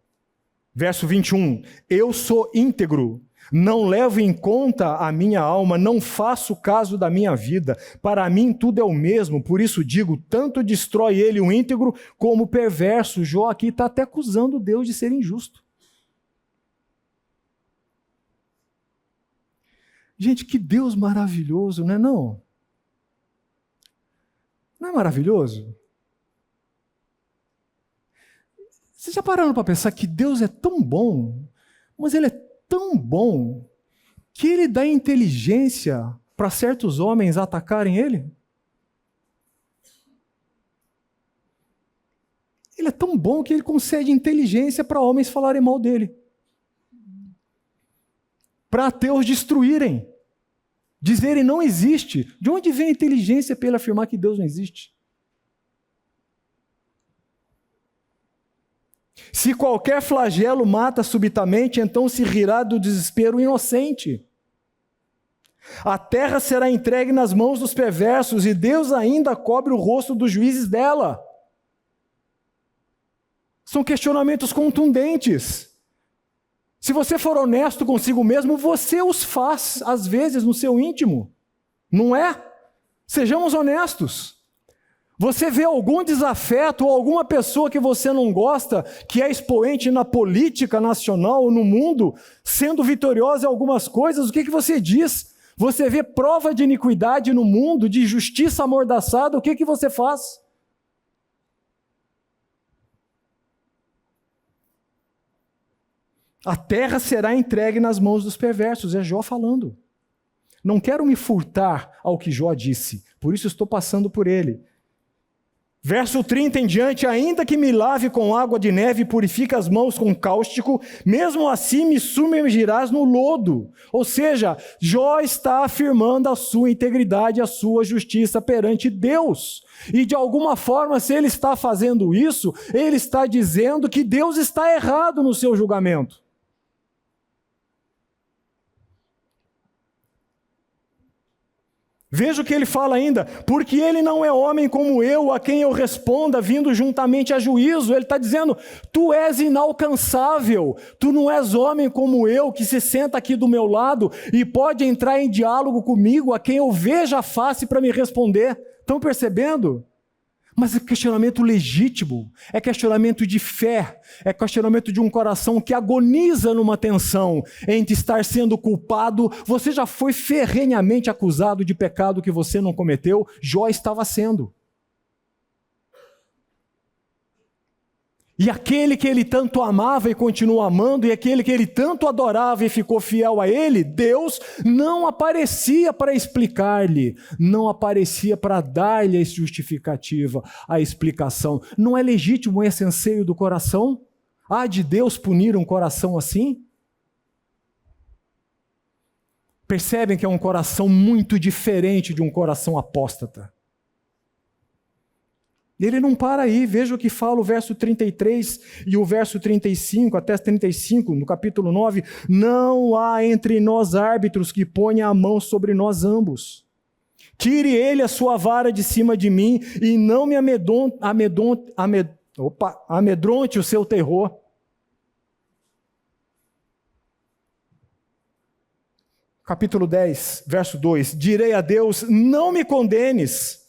Verso 21. Eu sou íntegro, não levo em conta a minha alma, não faço caso da minha vida. Para mim tudo é o mesmo, por isso digo, tanto destrói ele o íntegro como o perverso. Jó aqui está até acusando Deus de ser injusto. Gente, que Deus maravilhoso, não é não? Não é maravilhoso? Vocês já pararam para pensar que Deus é tão bom, mas Ele é tão bom, que Ele dá inteligência para certos homens atacarem Ele? Ele é tão bom que Ele concede inteligência para homens falarem mal dEle. Para ateus destruírem, dizerem não existe. De onde vem a inteligência para ele afirmar que Deus não existe? Se qualquer flagelo mata subitamente, então se rirá do desespero inocente. A terra será entregue nas mãos dos perversos e Deus ainda cobre o rosto dos juízes dela. São questionamentos contundentes. Se você for honesto consigo mesmo, você os faz, às vezes, no seu íntimo. Não é? Sejamos honestos. Você vê algum desafeto ou alguma pessoa que você não gosta, que é expoente na política nacional ou no mundo, sendo vitoriosa em algumas coisas, o que você diz? Você vê prova de iniquidade no mundo, de justiça amordaçada, o que você faz? A terra será entregue nas mãos dos perversos, é Jó falando. Não quero me furtar ao que Jó disse, por isso estou passando por ele. Verso 30 em diante, ainda que me lave com água de neve e purifique as mãos com cáustico, mesmo assim me sumergirás no lodo. Ou seja, Jó está afirmando a sua integridade, a sua justiça perante Deus. E de alguma forma, se ele está fazendo isso, ele está dizendo que Deus está errado no seu julgamento. Veja o que ele fala ainda, porque ele não é homem como eu, a quem eu responda, vindo juntamente a juízo. Ele está dizendo, tu és inalcançável, tu não és homem como eu, que se senta aqui do meu lado e pode entrar em diálogo comigo, a quem eu veja a face para me responder. Estão percebendo? Mas é questionamento legítimo, é questionamento de fé, é questionamento de um coração que agoniza numa tensão entre estar sendo culpado. Você já foi ferrenhamente acusado de pecado que você não cometeu? Jó estava sendo. E aquele que ele tanto amava e continua amando, e aquele que ele tanto adorava e ficou fiel a ele, Deus, não aparecia para explicar-lhe, não aparecia para dar-lhe a justificativa, a explicação. Não é legítimo esse anseio do coração? Há de Deus punir um coração assim? Percebem que é um coração muito diferente de um coração apóstata. Ele não para aí, veja o que fala o verso 33 e o verso 35, até 35, no capítulo 9. Não há entre nós árbitros que ponha a mão sobre nós ambos. Tire ele a sua vara de cima de mim e não me amedronte o seu terror. capítulo 10, verso 2, direi a Deus, não me condenes.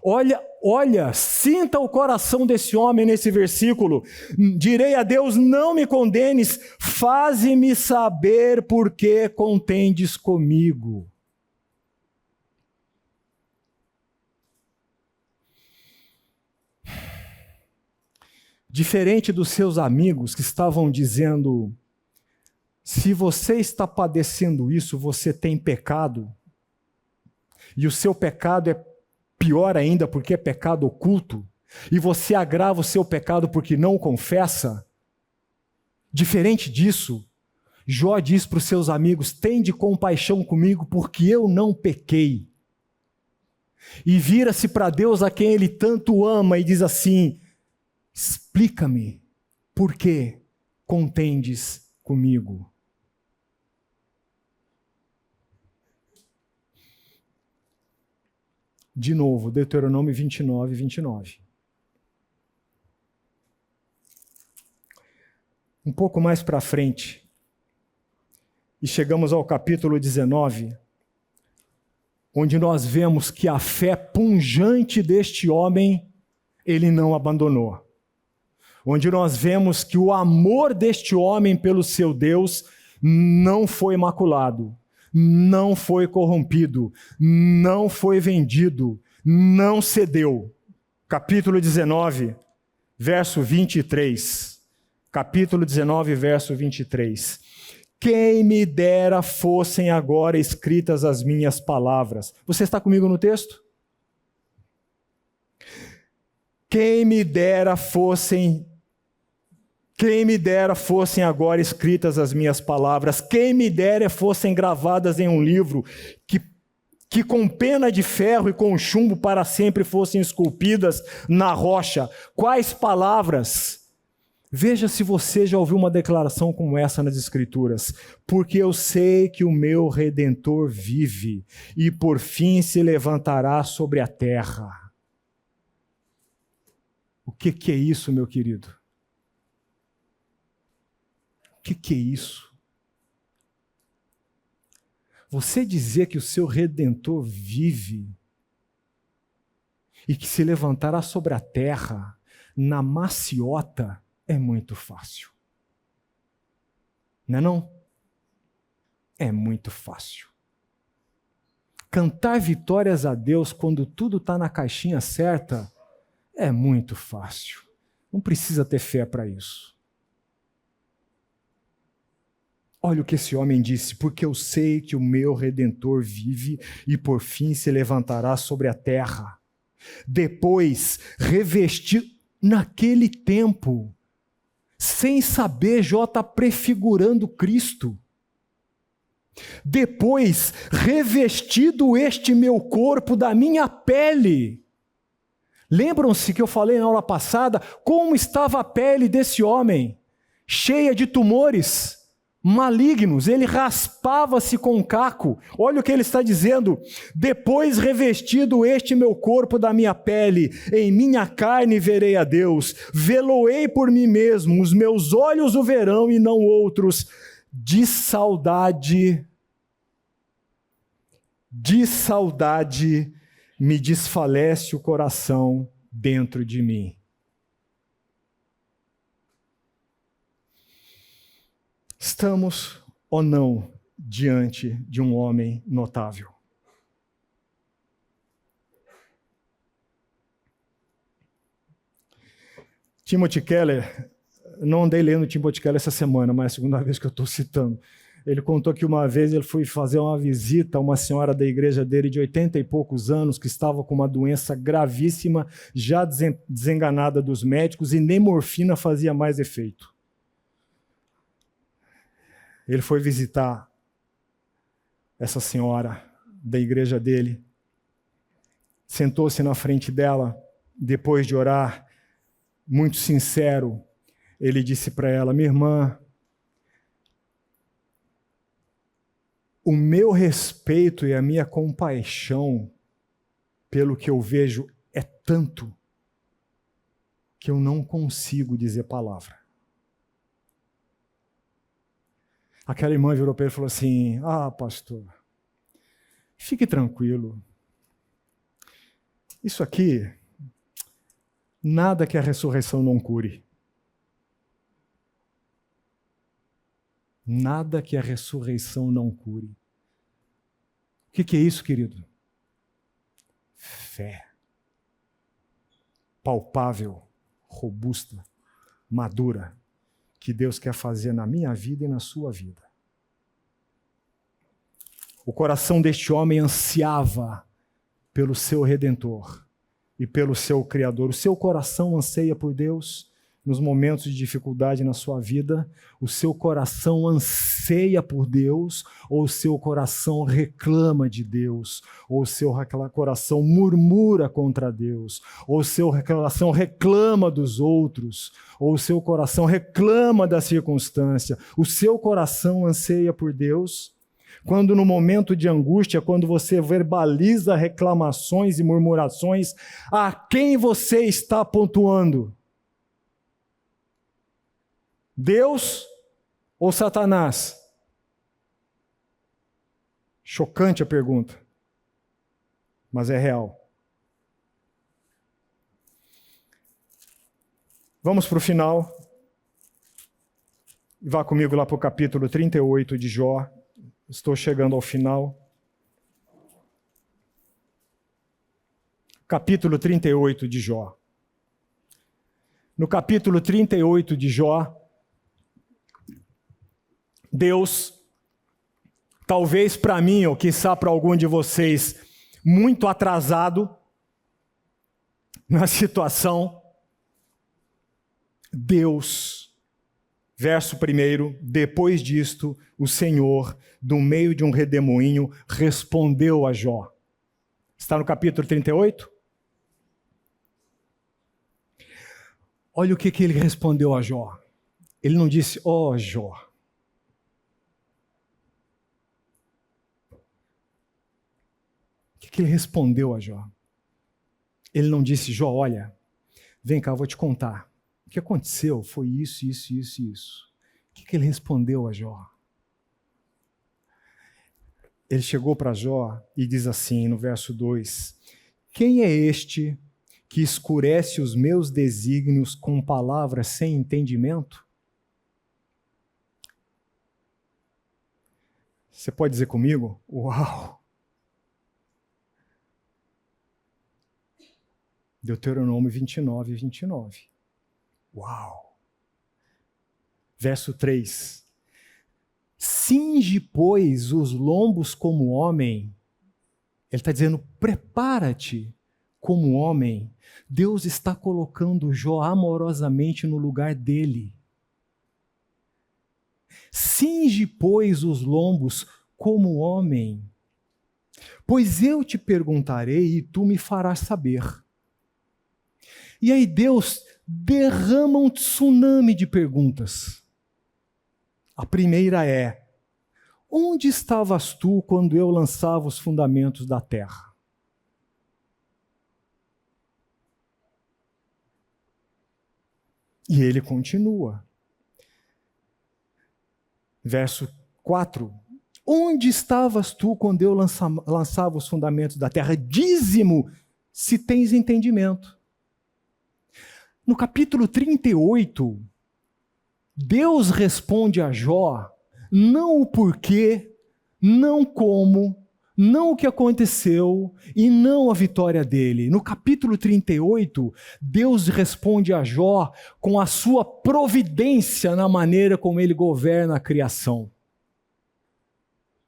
Olha, sinta o coração desse homem nesse versículo. Direi a Deus, não me condenes, faze-me saber por que contendes comigo. Diferente dos seus amigos que estavam dizendo, se você está padecendo isso, você tem pecado, e o seu pecado é pior ainda porque é pecado oculto, e você agrava o seu pecado porque não o confessa. Diferente disso, Jó diz para os seus amigos, tende compaixão comigo porque eu não pequei. E vira-se para Deus a quem ele tanto ama e diz assim, explica-me por que contendes comigo. De novo, Deuteronômio 29, 29. Um pouco mais para frente, e chegamos ao capítulo 19, onde nós vemos que a fé punjante deste homem, ele não abandonou. Onde nós vemos que o amor deste homem pelo seu Deus não foi maculado. Não foi corrompido, não foi vendido, não cedeu. Capítulo 19, verso 23. Capítulo 19, verso 23. Quem me dera fossem agora escritas as minhas palavras. Você está comigo no texto? Quem me dera fossem agora escritas as minhas palavras, quem me dera fossem gravadas em um livro, que com pena de ferro e com chumbo para sempre fossem esculpidas na rocha. Quais palavras? Veja se você já ouviu uma declaração como essa nas Escrituras. Porque eu sei que o meu Redentor vive, e por fim se levantará sobre a terra. O que é isso, meu querido? O que é isso? Você dizer que o seu Redentor vive e que se levantará sobre a terra na maciota é muito fácil. Não é não? É muito fácil. Cantar vitórias a Deus quando tudo está na caixinha certa é muito fácil. Não precisa ter fé para isso. Olha o que esse homem disse, porque eu sei que o meu Redentor vive e por fim se levantará sobre a terra. Depois, revestido naquele tempo, sem saber, Jó está prefigurando Cristo. Depois, revestido este meu corpo da minha pele. Lembram-se que eu falei na aula passada como estava a pele desse homem? Cheia de tumores malignos, ele raspava-se com caco. Olha o que ele está dizendo: depois revestido este meu corpo da minha pele, em minha carne verei a Deus, vê-lo-ei por mim mesmo, os meus olhos o verão e não outros. De saudade me desfalece o coração dentro de mim. Estamos ou não diante de um homem notável? Timothy Keller, não andei lendo Timothy Keller essa semana, mas é a segunda vez que eu estou citando. Ele contou que uma vez ele foi fazer uma visita a uma senhora da igreja dele de 80 e poucos anos, que estava com uma doença gravíssima, já desenganada dos médicos, e nem morfina fazia mais efeito. Ele foi visitar essa senhora da igreja dele, sentou-se na frente dela, depois de orar, muito sincero, ele disse para ela: minha irmã, o meu respeito e a minha compaixão pelo que eu vejo é tanto que eu não consigo dizer palavra. Aquela irmã virou para ele e falou assim: ah, pastor, Fique tranquilo. Isso aqui, nada que a ressurreição não cure. Nada que a ressurreição não cure. O que é isso, querido? Fé. Palpável, robusta, madura, que Deus quer fazer na minha vida e na sua vida. O coração deste homem ansiava pelo seu Redentor e pelo seu Criador. O seu coração anseia por Deus nos momentos de dificuldade na sua vida. O seu coração anseia por Deus, ou o seu coração reclama de Deus, ou o seu coração murmura contra Deus, ou o seu coração reclama dos outros, ou o seu coração reclama da circunstância. O seu coração anseia por Deus. Quando no momento de angústia, quando você verbaliza reclamações e murmurações, a quem você está pontuando? Deus ou Satanás? Chocante a pergunta, mas é real. Vamos para o final. Vá comigo lá para o capítulo 38 de Jó. Estou chegando ao final. Capítulo 38 de Jó. No capítulo 38 de Jó, Deus, talvez para mim, ou quiçá para algum de vocês, muito atrasado na situação, Deus, verso 1, depois disto, o Senhor, do meio de um redemoinho, respondeu a Jó. Está no capítulo 38? Olha o que ele respondeu a Jó. Ele não disse, ó Jó. O que ele respondeu a Jó? Ele não disse, Jó, olha, vem cá, eu vou te contar. O que aconteceu foi isso, isso, isso e isso. O que ele respondeu a Jó? Ele chegou para Jó e diz assim, no verso 2, quem é este que escurece os meus desígnios com palavras sem entendimento? Você pode dizer comigo? Uau! Deuteronômio 29, 29. Uau! Verso 3. Cinge, pois, os lombos como homem. Ele está dizendo, prepara-te como homem. Deus está colocando Jó amorosamente no lugar dele. Cinge, pois, os lombos como homem. Pois eu te perguntarei e tu me farás saber. E aí Deus derrama um tsunami de perguntas. A primeira é, onde estavas tu quando eu lançava os fundamentos da terra? E ele continua. Verso 4. Onde estavas tu quando eu lançava os fundamentos da terra? Dize-mo se tens entendimento. No capítulo 38, Deus responde a Jó, não o porquê, não como, não o que aconteceu e não a vitória dele. No capítulo 38, Deus responde a Jó com a sua providência na maneira como ele governa a criação.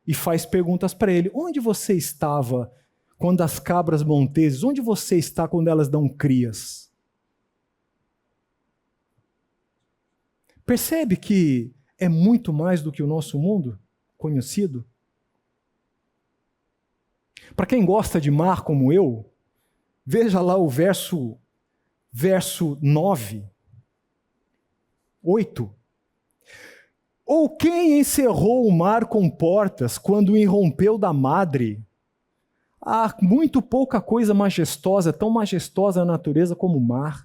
E faz perguntas para ele, onde você estava quando as cabras monteses, onde você está quando elas dão crias? Percebe que é muito mais do que o nosso mundo conhecido? Para quem gosta de mar como eu, veja lá o verso 9, 8. Ou quem encerrou o mar com portas quando o irrompeu da madre? Há muito pouca coisa majestosa, tão majestosa na natureza como o mar.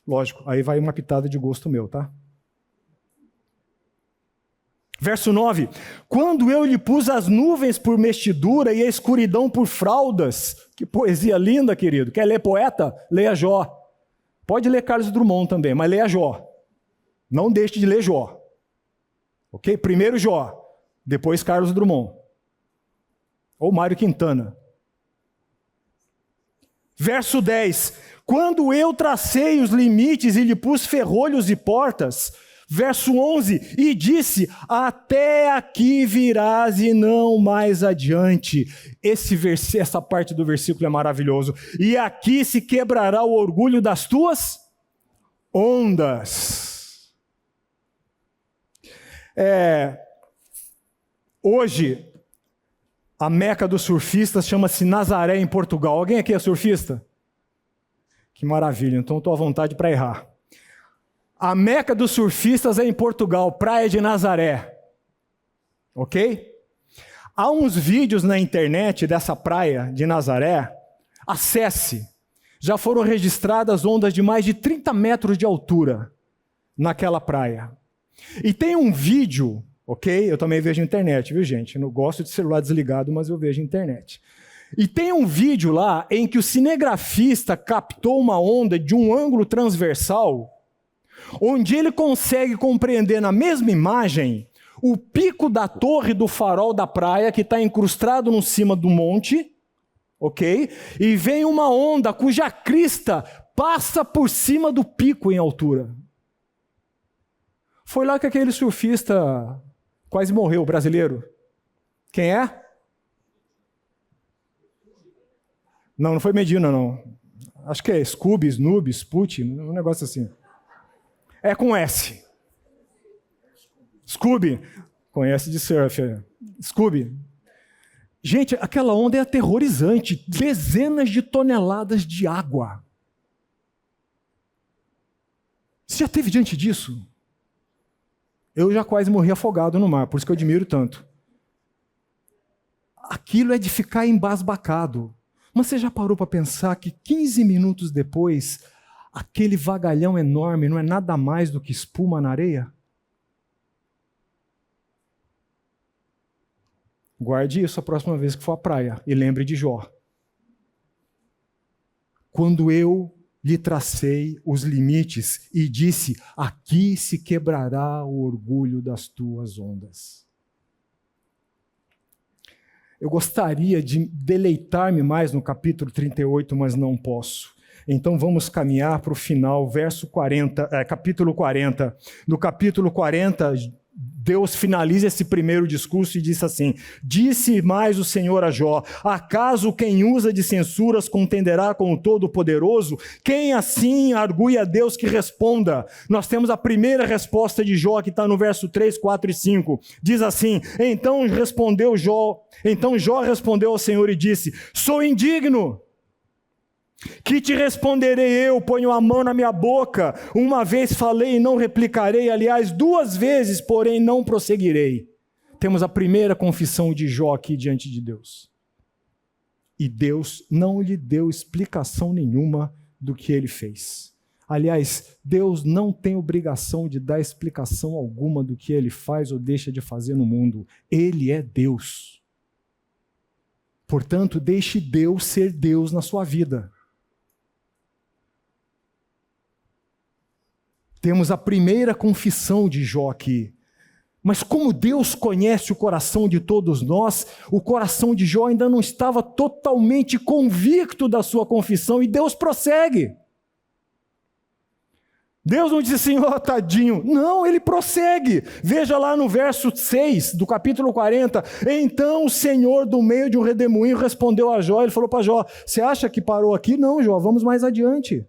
Lógico, aí vai uma pitada de gosto meu, tá? Verso 9: quando eu lhe pus as nuvens por mestidura e a escuridão por fraldas. Que poesia linda, querido. Quer ler poeta? Leia Jó. Pode ler Carlos Drummond também, mas leia Jó. Não deixe de ler Jó. Ok? Primeiro Jó, depois Carlos Drummond. Ou Mário Quintana. Verso 10: quando eu tracei os limites e lhe pus ferrolhos e portas. Verso 11: e disse, até aqui virás e não mais adiante. Essa parte do versículo é maravilhoso. E aqui se quebrará o orgulho das tuas ondas. Hoje, a meca dos surfistas chama-se Nazaré, em Portugal. Alguém aqui é surfista? Que maravilha, então estou à vontade para errar. A meca dos surfistas é em Portugal, Praia de Nazaré. Ok? Há uns vídeos na internet dessa praia de Nazaré. Acesse. Já foram registradas ondas de mais de 30 metros de altura naquela praia. E tem um vídeo, ok? Eu também vejo internet, viu, gente? Eu não gosto de celular desligado, mas eu vejo internet. E tem um vídeo lá em que o cinegrafista captou uma onda de um ângulo transversal, onde ele consegue compreender na mesma imagem o pico da torre do farol da praia, que está incrustado no cima do monte, ok? E vem uma onda cuja crista passa por cima do pico em altura. Foi lá que aquele surfista quase morreu, brasileiro. Quem é? Não foi Medina, não. Acho que é Scooby, Snoob, Sput, um negócio assim. É com S. Scooby. Conhece de surf. Scooby. Gente, aquela onda é aterrorizante. Dezenas de toneladas de água. Você já esteve diante disso? Eu já quase morri afogado no mar, por isso que eu admiro tanto. Aquilo é de ficar embasbacado. Mas você já parou para pensar que 15 minutos depois, aquele vagalhão enorme não é nada mais do que espuma na areia? Guarde isso a próxima vez que for à praia e lembre de Jó. Quando eu lhe tracei os limites e disse, aqui se quebrará o orgulho das tuas ondas. Eu gostaria de deleitar-me mais no capítulo 38, mas não posso. Então vamos caminhar para o final, capítulo 40. No capítulo 40, Deus finaliza esse primeiro discurso e diz assim, disse mais o Senhor a Jó, acaso quem usa de censuras contenderá com o Todo-Poderoso? Quem assim argui a Deus que responda? Nós temos a primeira resposta de Jó, que está no verso 3, 4 e 5. Diz assim, então Jó respondeu ao Senhor e disse, sou indigno. Que te responderei eu, ponho a mão na minha boca, uma vez falei e não replicarei, aliás, 2 vezes, porém não prosseguirei. Temos a primeira confissão de Jó aqui diante de Deus. E Deus não lhe deu explicação nenhuma do que ele fez. Aliás, Deus não tem obrigação de dar explicação alguma do que ele faz ou deixa de fazer no mundo. Ele é Deus. Portanto, deixe Deus ser Deus na sua vida. Temos a primeira confissão de Jó aqui. Mas como Deus conhece o coração de todos nós, o coração de Jó ainda não estava totalmente convicto da sua confissão e Deus prossegue. Deus não diz assim, tadinho. Não, ele prossegue. Veja lá no verso 6 do capítulo 40. Então o Senhor, do meio de um redemoinho, respondeu a Jó. Ele falou para Jó, você acha que parou aqui? Não, Jó, vamos mais adiante.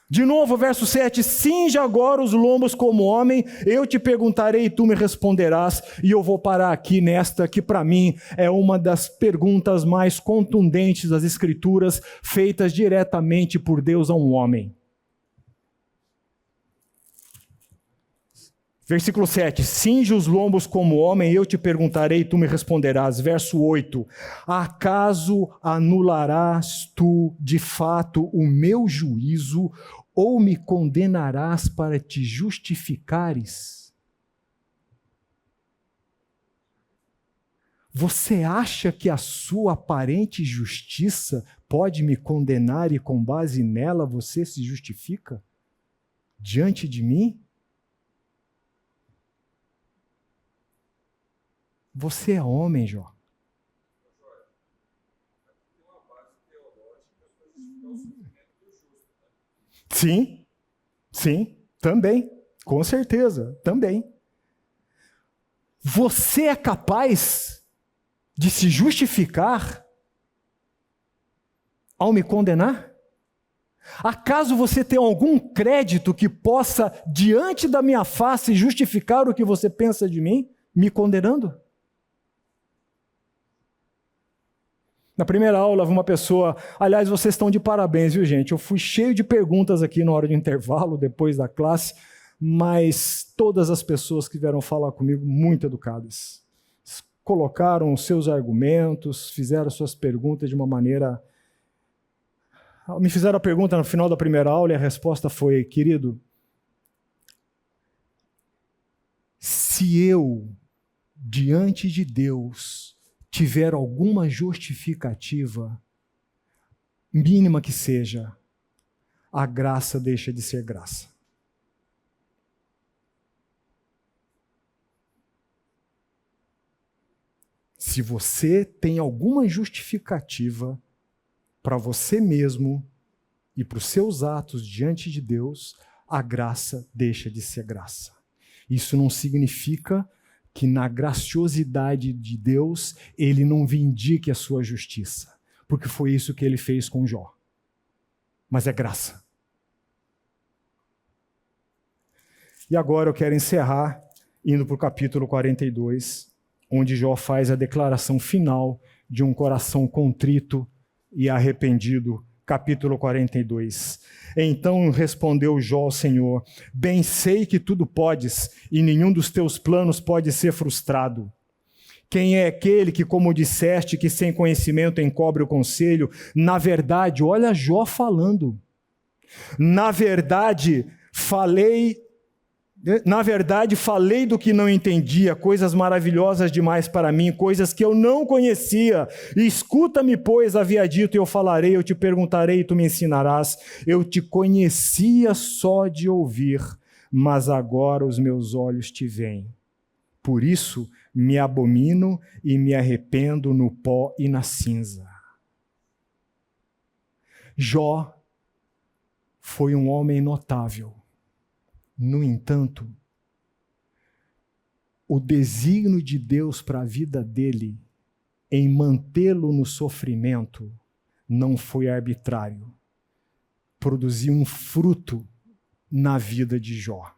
De novo, verso 7, cinja agora os lombos como homem, eu te perguntarei e tu me responderás, e eu vou parar aqui nesta, que para mim é uma das perguntas mais contundentes das Escrituras, feitas diretamente por Deus a um homem. Versículo 7, cinja os lombos como homem, eu te perguntarei e tu me responderás. Verso 8, acaso anularás tu de fato o meu juízo ou me condenarás para te justificares? Você acha que a sua aparente justiça pode me condenar e com base nela você se justifica diante de mim? Você é homem, Jó. Sim, sim, também, com certeza, também. Você é capaz de se justificar ao me condenar? Acaso você tem algum crédito que possa, diante da minha face, justificar o que você pensa de mim, me condenando? Na primeira aula, uma pessoa... Aliás, vocês estão de parabéns, viu, gente? Eu fui cheio de perguntas aqui na hora de intervalo, depois da classe, mas todas as pessoas que vieram falar comigo, muito educadas. Colocaram os seus argumentos, fizeram suas perguntas de uma maneira... Me fizeram a pergunta no final da primeira aula e a resposta foi: querido, se eu, diante de Deus, tiver alguma justificativa, mínima que seja, a graça deixa de ser graça. Se você tem alguma justificativa para você mesmo e para os seus atos diante de Deus, a graça deixa de ser graça. Isso não significa que na graciosidade de Deus ele não vindique a sua justiça, porque foi isso que ele fez com Jó. Mas é graça. E agora eu quero encerrar indo para o capítulo 42, onde Jó faz a declaração final de um coração contrito e arrependido. Capítulo 42. Então respondeu Jó ao Senhor: bem sei que tudo podes, e nenhum dos teus planos pode ser frustrado. Quem é aquele que, como disseste, que sem conhecimento encobre o conselho? Na verdade, olha Jó falando. Na verdade, falei do que não entendia, coisas maravilhosas demais para mim, coisas que eu não conhecia. Escuta-me, pois, havia dito, e eu falarei, eu te perguntarei, e tu me ensinarás. Eu te conhecia só de ouvir, mas agora os meus olhos te veem. Por isso me abomino e me arrependo no pó e na cinza. Jó foi um homem notável. No entanto, o desígnio de Deus para a vida dele, em mantê-lo no sofrimento, não foi arbitrário. Produziu um fruto na vida de Jó,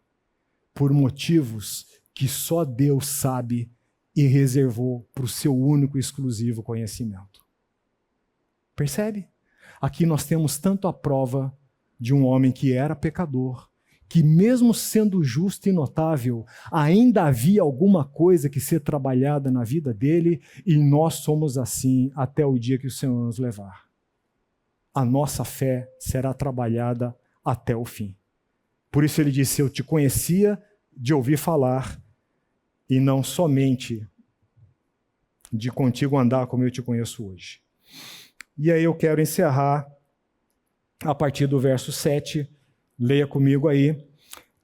por motivos que só Deus sabe e reservou para o seu único e exclusivo conhecimento. Percebe? Aqui nós temos tanto a prova de um homem que era pecador, que mesmo sendo justo e notável, ainda havia alguma coisa que ser trabalhada na vida dele, e nós somos assim até o dia que o Senhor nos levar. A nossa fé será trabalhada até o fim. Por isso ele disse: eu te conhecia de ouvir falar, e não somente de contigo andar como eu te conheço hoje. E aí eu quero encerrar a partir do verso 7, leia comigo aí.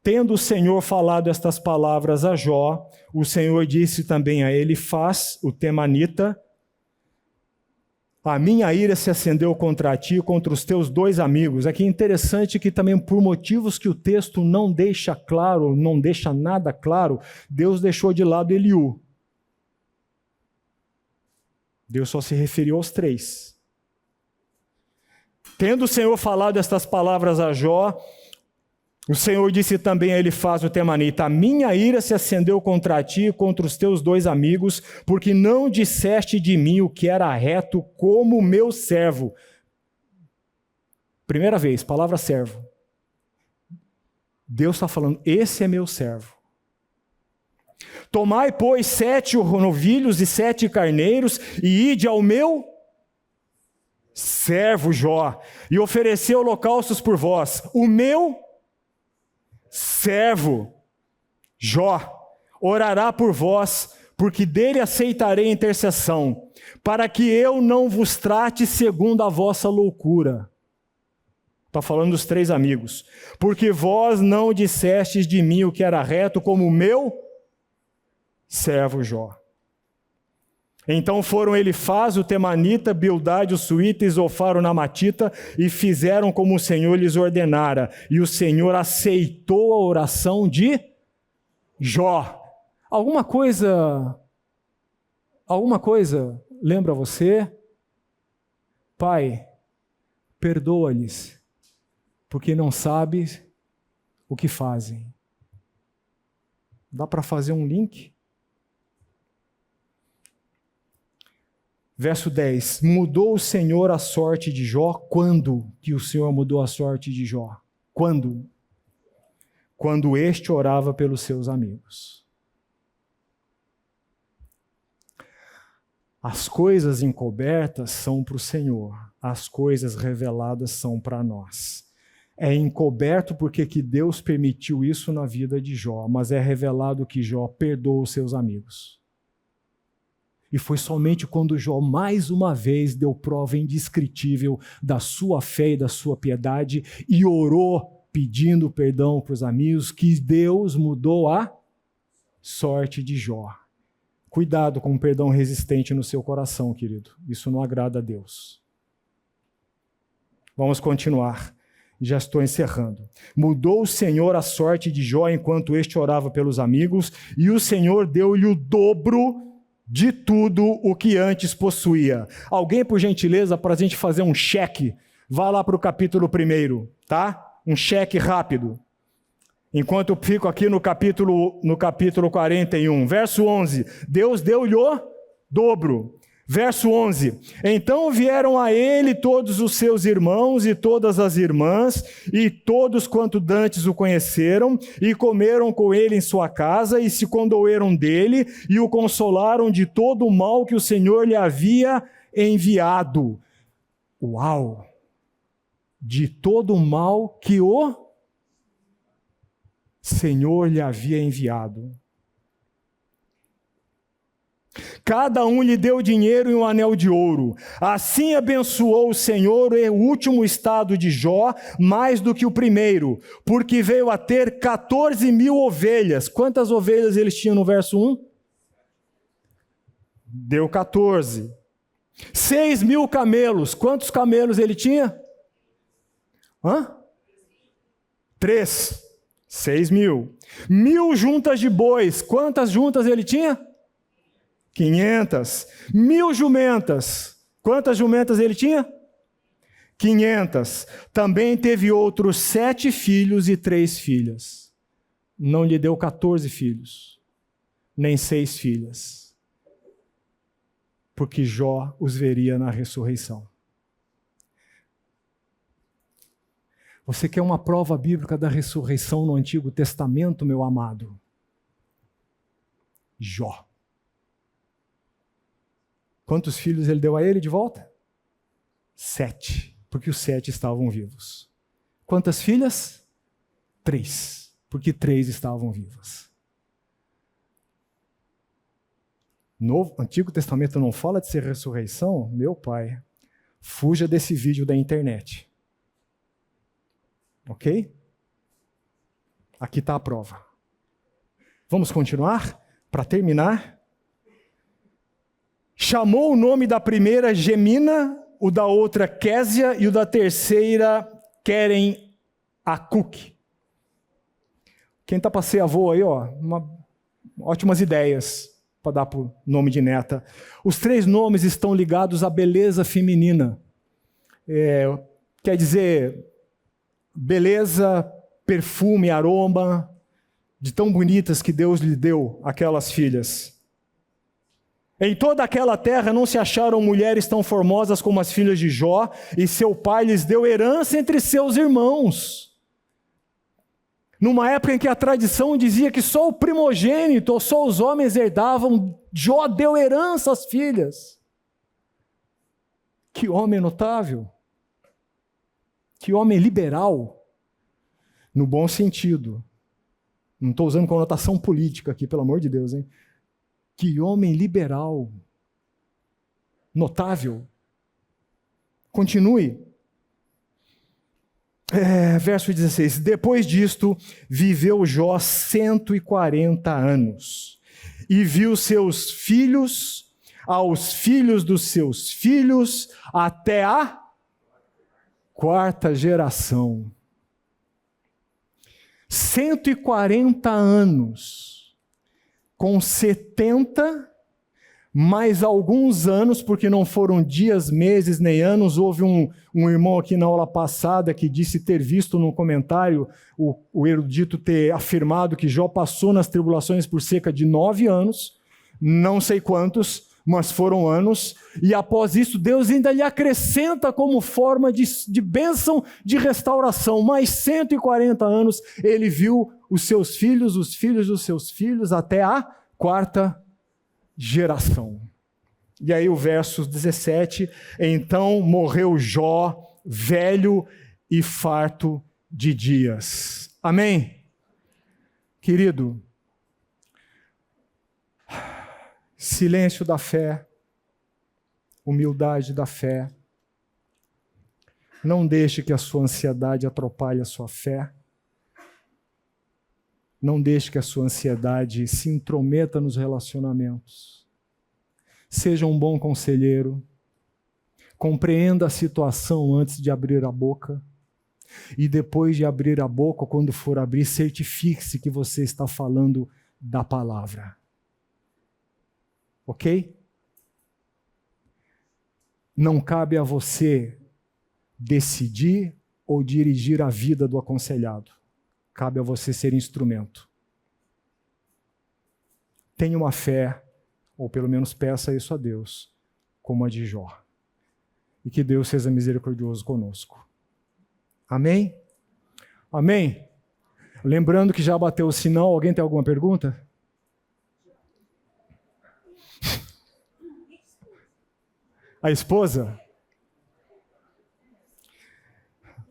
Tendo o Senhor falado estas palavras a Jó, o Senhor disse também a Elifaz, o temanita: a minha ira se acendeu contra ti e contra os teus dois amigos. Aqui é interessante que também, por motivos que o texto não deixa claro, não deixa nada claro, Deus deixou de lado Eliú. Deus só se referiu aos três. Tendo o Senhor falado estas palavras a Jó, o Senhor disse também a Elifaz, o temanita: a minha ira se acendeu contra ti e contra os teus dois amigos, porque não disseste de mim o que era reto como meu servo. Primeira vez, palavra servo. Deus está falando: esse é meu servo. Tomai, pois, 7 novilhos e 7 carneiros, e ide ao meu servo Jó, e ofereceu holocaustos por vós. O meu servo Jó orará por vós, porque dele aceitarei intercessão, para que eu não vos trate segundo a vossa loucura. Está falando dos 3 amigos. Porque vós não dissestes de mim o que era reto, como o meu servo Jó. Então foram Elifaz, o Temanita, Bildade, o Suíta e Zofar, o Namatita, e fizeram como o Senhor lhes ordenara. E o Senhor aceitou a oração de Jó. Alguma coisa lembra você? Pai, perdoa-lhes, porque não sabes o que fazem. Dá para fazer um link? Verso 10. Mudou o Senhor a sorte de Jó? Quando que o Senhor mudou a sorte de Jó? Quando? Quando este orava pelos seus amigos. As coisas encobertas são para o Senhor, as coisas reveladas são para nós. É encoberto porque que Deus permitiu isso na vida de Jó, mas é revelado que Jó perdoou os seus amigos. E foi somente quando Jó mais uma vez deu prova indescritível da sua fé e da sua piedade e orou pedindo perdão para os amigos que Deus mudou a sorte de Jó. Cuidado com o perdão resistente no seu coração, querido. Isso não agrada a Deus. Vamos continuar. Já estou encerrando. Mudou o Senhor a sorte de Jó enquanto este orava pelos amigos, e o Senhor deu-lhe o dobro de tudo o que antes possuía. Alguém, por gentileza, para a gente fazer um cheque, vá lá para o capítulo 1, tá? Um cheque rápido. Enquanto eu fico aqui no capítulo 41, verso 11, Deus deu-lhe o dobro. Verso 11, então vieram a ele todos os seus irmãos e todas as irmãs, e todos quanto dantes o conheceram, e comeram com ele em sua casa, e se condoeram dele, e o consolaram de todo o mal que o Senhor lhe havia enviado. Uau! De todo o mal que o Senhor lhe havia enviado. Cada um lhe deu dinheiro e um anel de ouro. Assim abençoou o Senhor o último estado de Jó, mais do que o primeiro, porque veio a ter 14.000 ovelhas. Quantas ovelhas eles tinham no verso 1? Deu 14. 6.000 camelos. Quantos camelos ele tinha? 3. 6.000. 1.000 juntas de bois. Quantas juntas ele tinha? 500. 1.000 jumentas. Quantas jumentas ele tinha? 500. Também teve outros 7 filhos e 3 filhas. Não lhe deu 14 filhos, nem 6 filhas. Porque Jó os veria na ressurreição. Você quer uma prova bíblica da ressurreição no Antigo Testamento, meu amado? Jó. Quantos filhos ele deu a ele de volta? 7, porque os 7 estavam vivos. Quantas filhas? 3, porque 3 estavam vivas. No Antigo Testamento não fala de ser ressurreição? Meu pai, fuja desse vídeo da internet. Ok? Aqui está a prova. Vamos continuar? Para terminar. Chamou o nome da primeira Gemina, o da outra Késia e o da terceira Querem Acuc. Quem está para ser avô aí, ó, ótimas ideias para dar para o nome de neta. Os 3 nomes estão ligados à beleza feminina. Quer dizer, beleza, perfume, aroma, de tão bonitas que Deus lhe deu aquelas filhas. Em toda aquela terra não se acharam mulheres tão formosas como as filhas de Jó, e seu pai lhes deu herança entre seus irmãos. Numa época em que a tradição dizia que só o primogênito, ou só os homens herdavam, Jó deu herança às filhas. Que homem notável! Que homem liberal! No bom sentido. Não estou usando conotação política aqui, pelo amor de Deus, hein? Que homem liberal. Notável. Continue. Verso 16. Depois disto, viveu Jó 140 anos. E viu seus filhos, aos filhos dos seus filhos, até a 4ª geração. 140 anos, com 70, mais alguns anos, porque não foram dias, meses, nem anos. Houve um irmão aqui na aula passada que disse ter visto num comentário o erudito ter afirmado que Jó passou nas tribulações por cerca de 9 anos, não sei quantos, mas foram anos, e após isso Deus ainda lhe acrescenta como forma de bênção de restauração. Mais 140 anos ele viu os seus filhos, os filhos dos seus filhos, até a 4ª geração. E aí o verso 17, então morreu Jó, velho e farto de dias. Amém? Querido, silêncio da fé, humildade da fé. Não deixe que a sua ansiedade atrapalhe a sua fé. Não deixe que a sua ansiedade se intrometa nos relacionamentos. Seja um bom conselheiro. Compreenda a situação antes de abrir a boca. E depois de abrir a boca, quando for abrir, certifique-se que você está falando da palavra. Ok? Não cabe a você decidir ou dirigir a vida do aconselhado. Cabe a você ser instrumento. Tenha uma fé, ou pelo menos peça isso a Deus, como a de Jó. E que Deus seja misericordioso conosco. Amém? Amém? Lembrando que já bateu o sinal, alguém tem alguma pergunta? A esposa?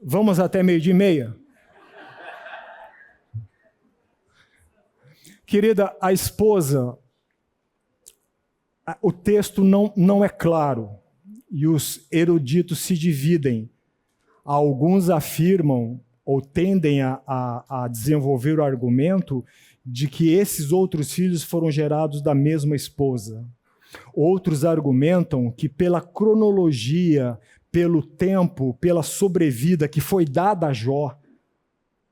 Vamos até 12:30? Querida, a esposa, o texto não é claro e os eruditos se dividem. Alguns afirmam ou tendem a desenvolver o argumento de que esses outros filhos foram gerados da mesma esposa. Outros argumentam que pela cronologia, pelo tempo, pela sobrevida que foi dada a Jó,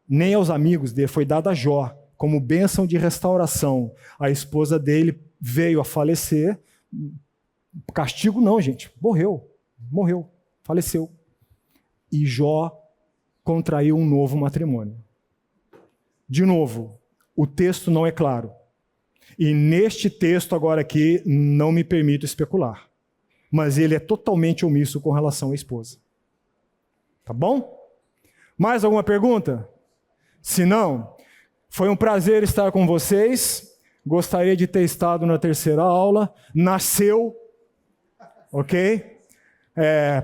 nem aos amigos dele, foi dada a Jó, como bênção de restauração. A esposa dele veio a falecer. Castigo não, gente. Morreu, faleceu. E Jó contraiu um novo matrimônio. De novo, o texto não é claro. E neste texto agora aqui, não me permito especular. Mas ele é totalmente omisso com relação à esposa. Tá bom? Mais alguma pergunta? Se não, foi um prazer estar com vocês. Gostaria de ter estado na terceira aula. Nasceu, ok?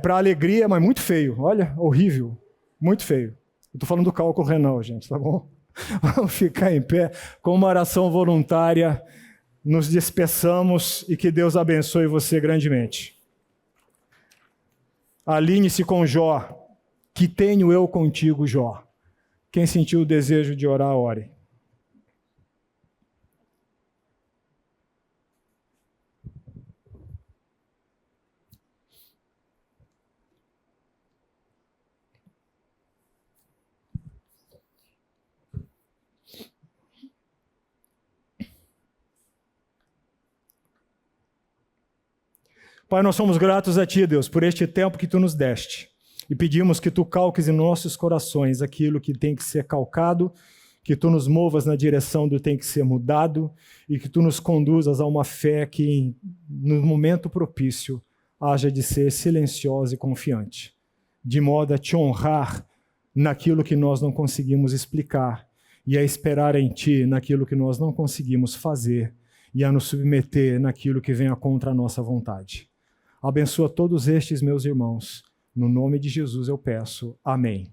Para alegria, mas muito feio. Olha, horrível. Muito feio. Eu estou falando do cálculo renal, gente, tá bom? Vamos ficar em pé com uma oração voluntária. Nos despeçamos e que Deus abençoe você grandemente. Alinhe-se com Jó. Que tenho eu contigo, Jó. Quem sentiu o desejo de orar, ore. Pai, nós somos gratos a Ti, Deus, por este tempo que Tu nos deste. E pedimos que Tu calques em nossos corações aquilo que tem que ser calcado, que Tu nos movas na direção do que tem que ser mudado e que Tu nos conduzas a uma fé que, no momento propício, haja de ser silenciosa e confiante, de modo a Te honrar naquilo que nós não conseguimos explicar e a esperar em Ti naquilo que nós não conseguimos fazer e a nos submeter naquilo que venha contra a nossa vontade. Abençoa todos estes meus irmãos. No nome de Jesus eu peço. Amém.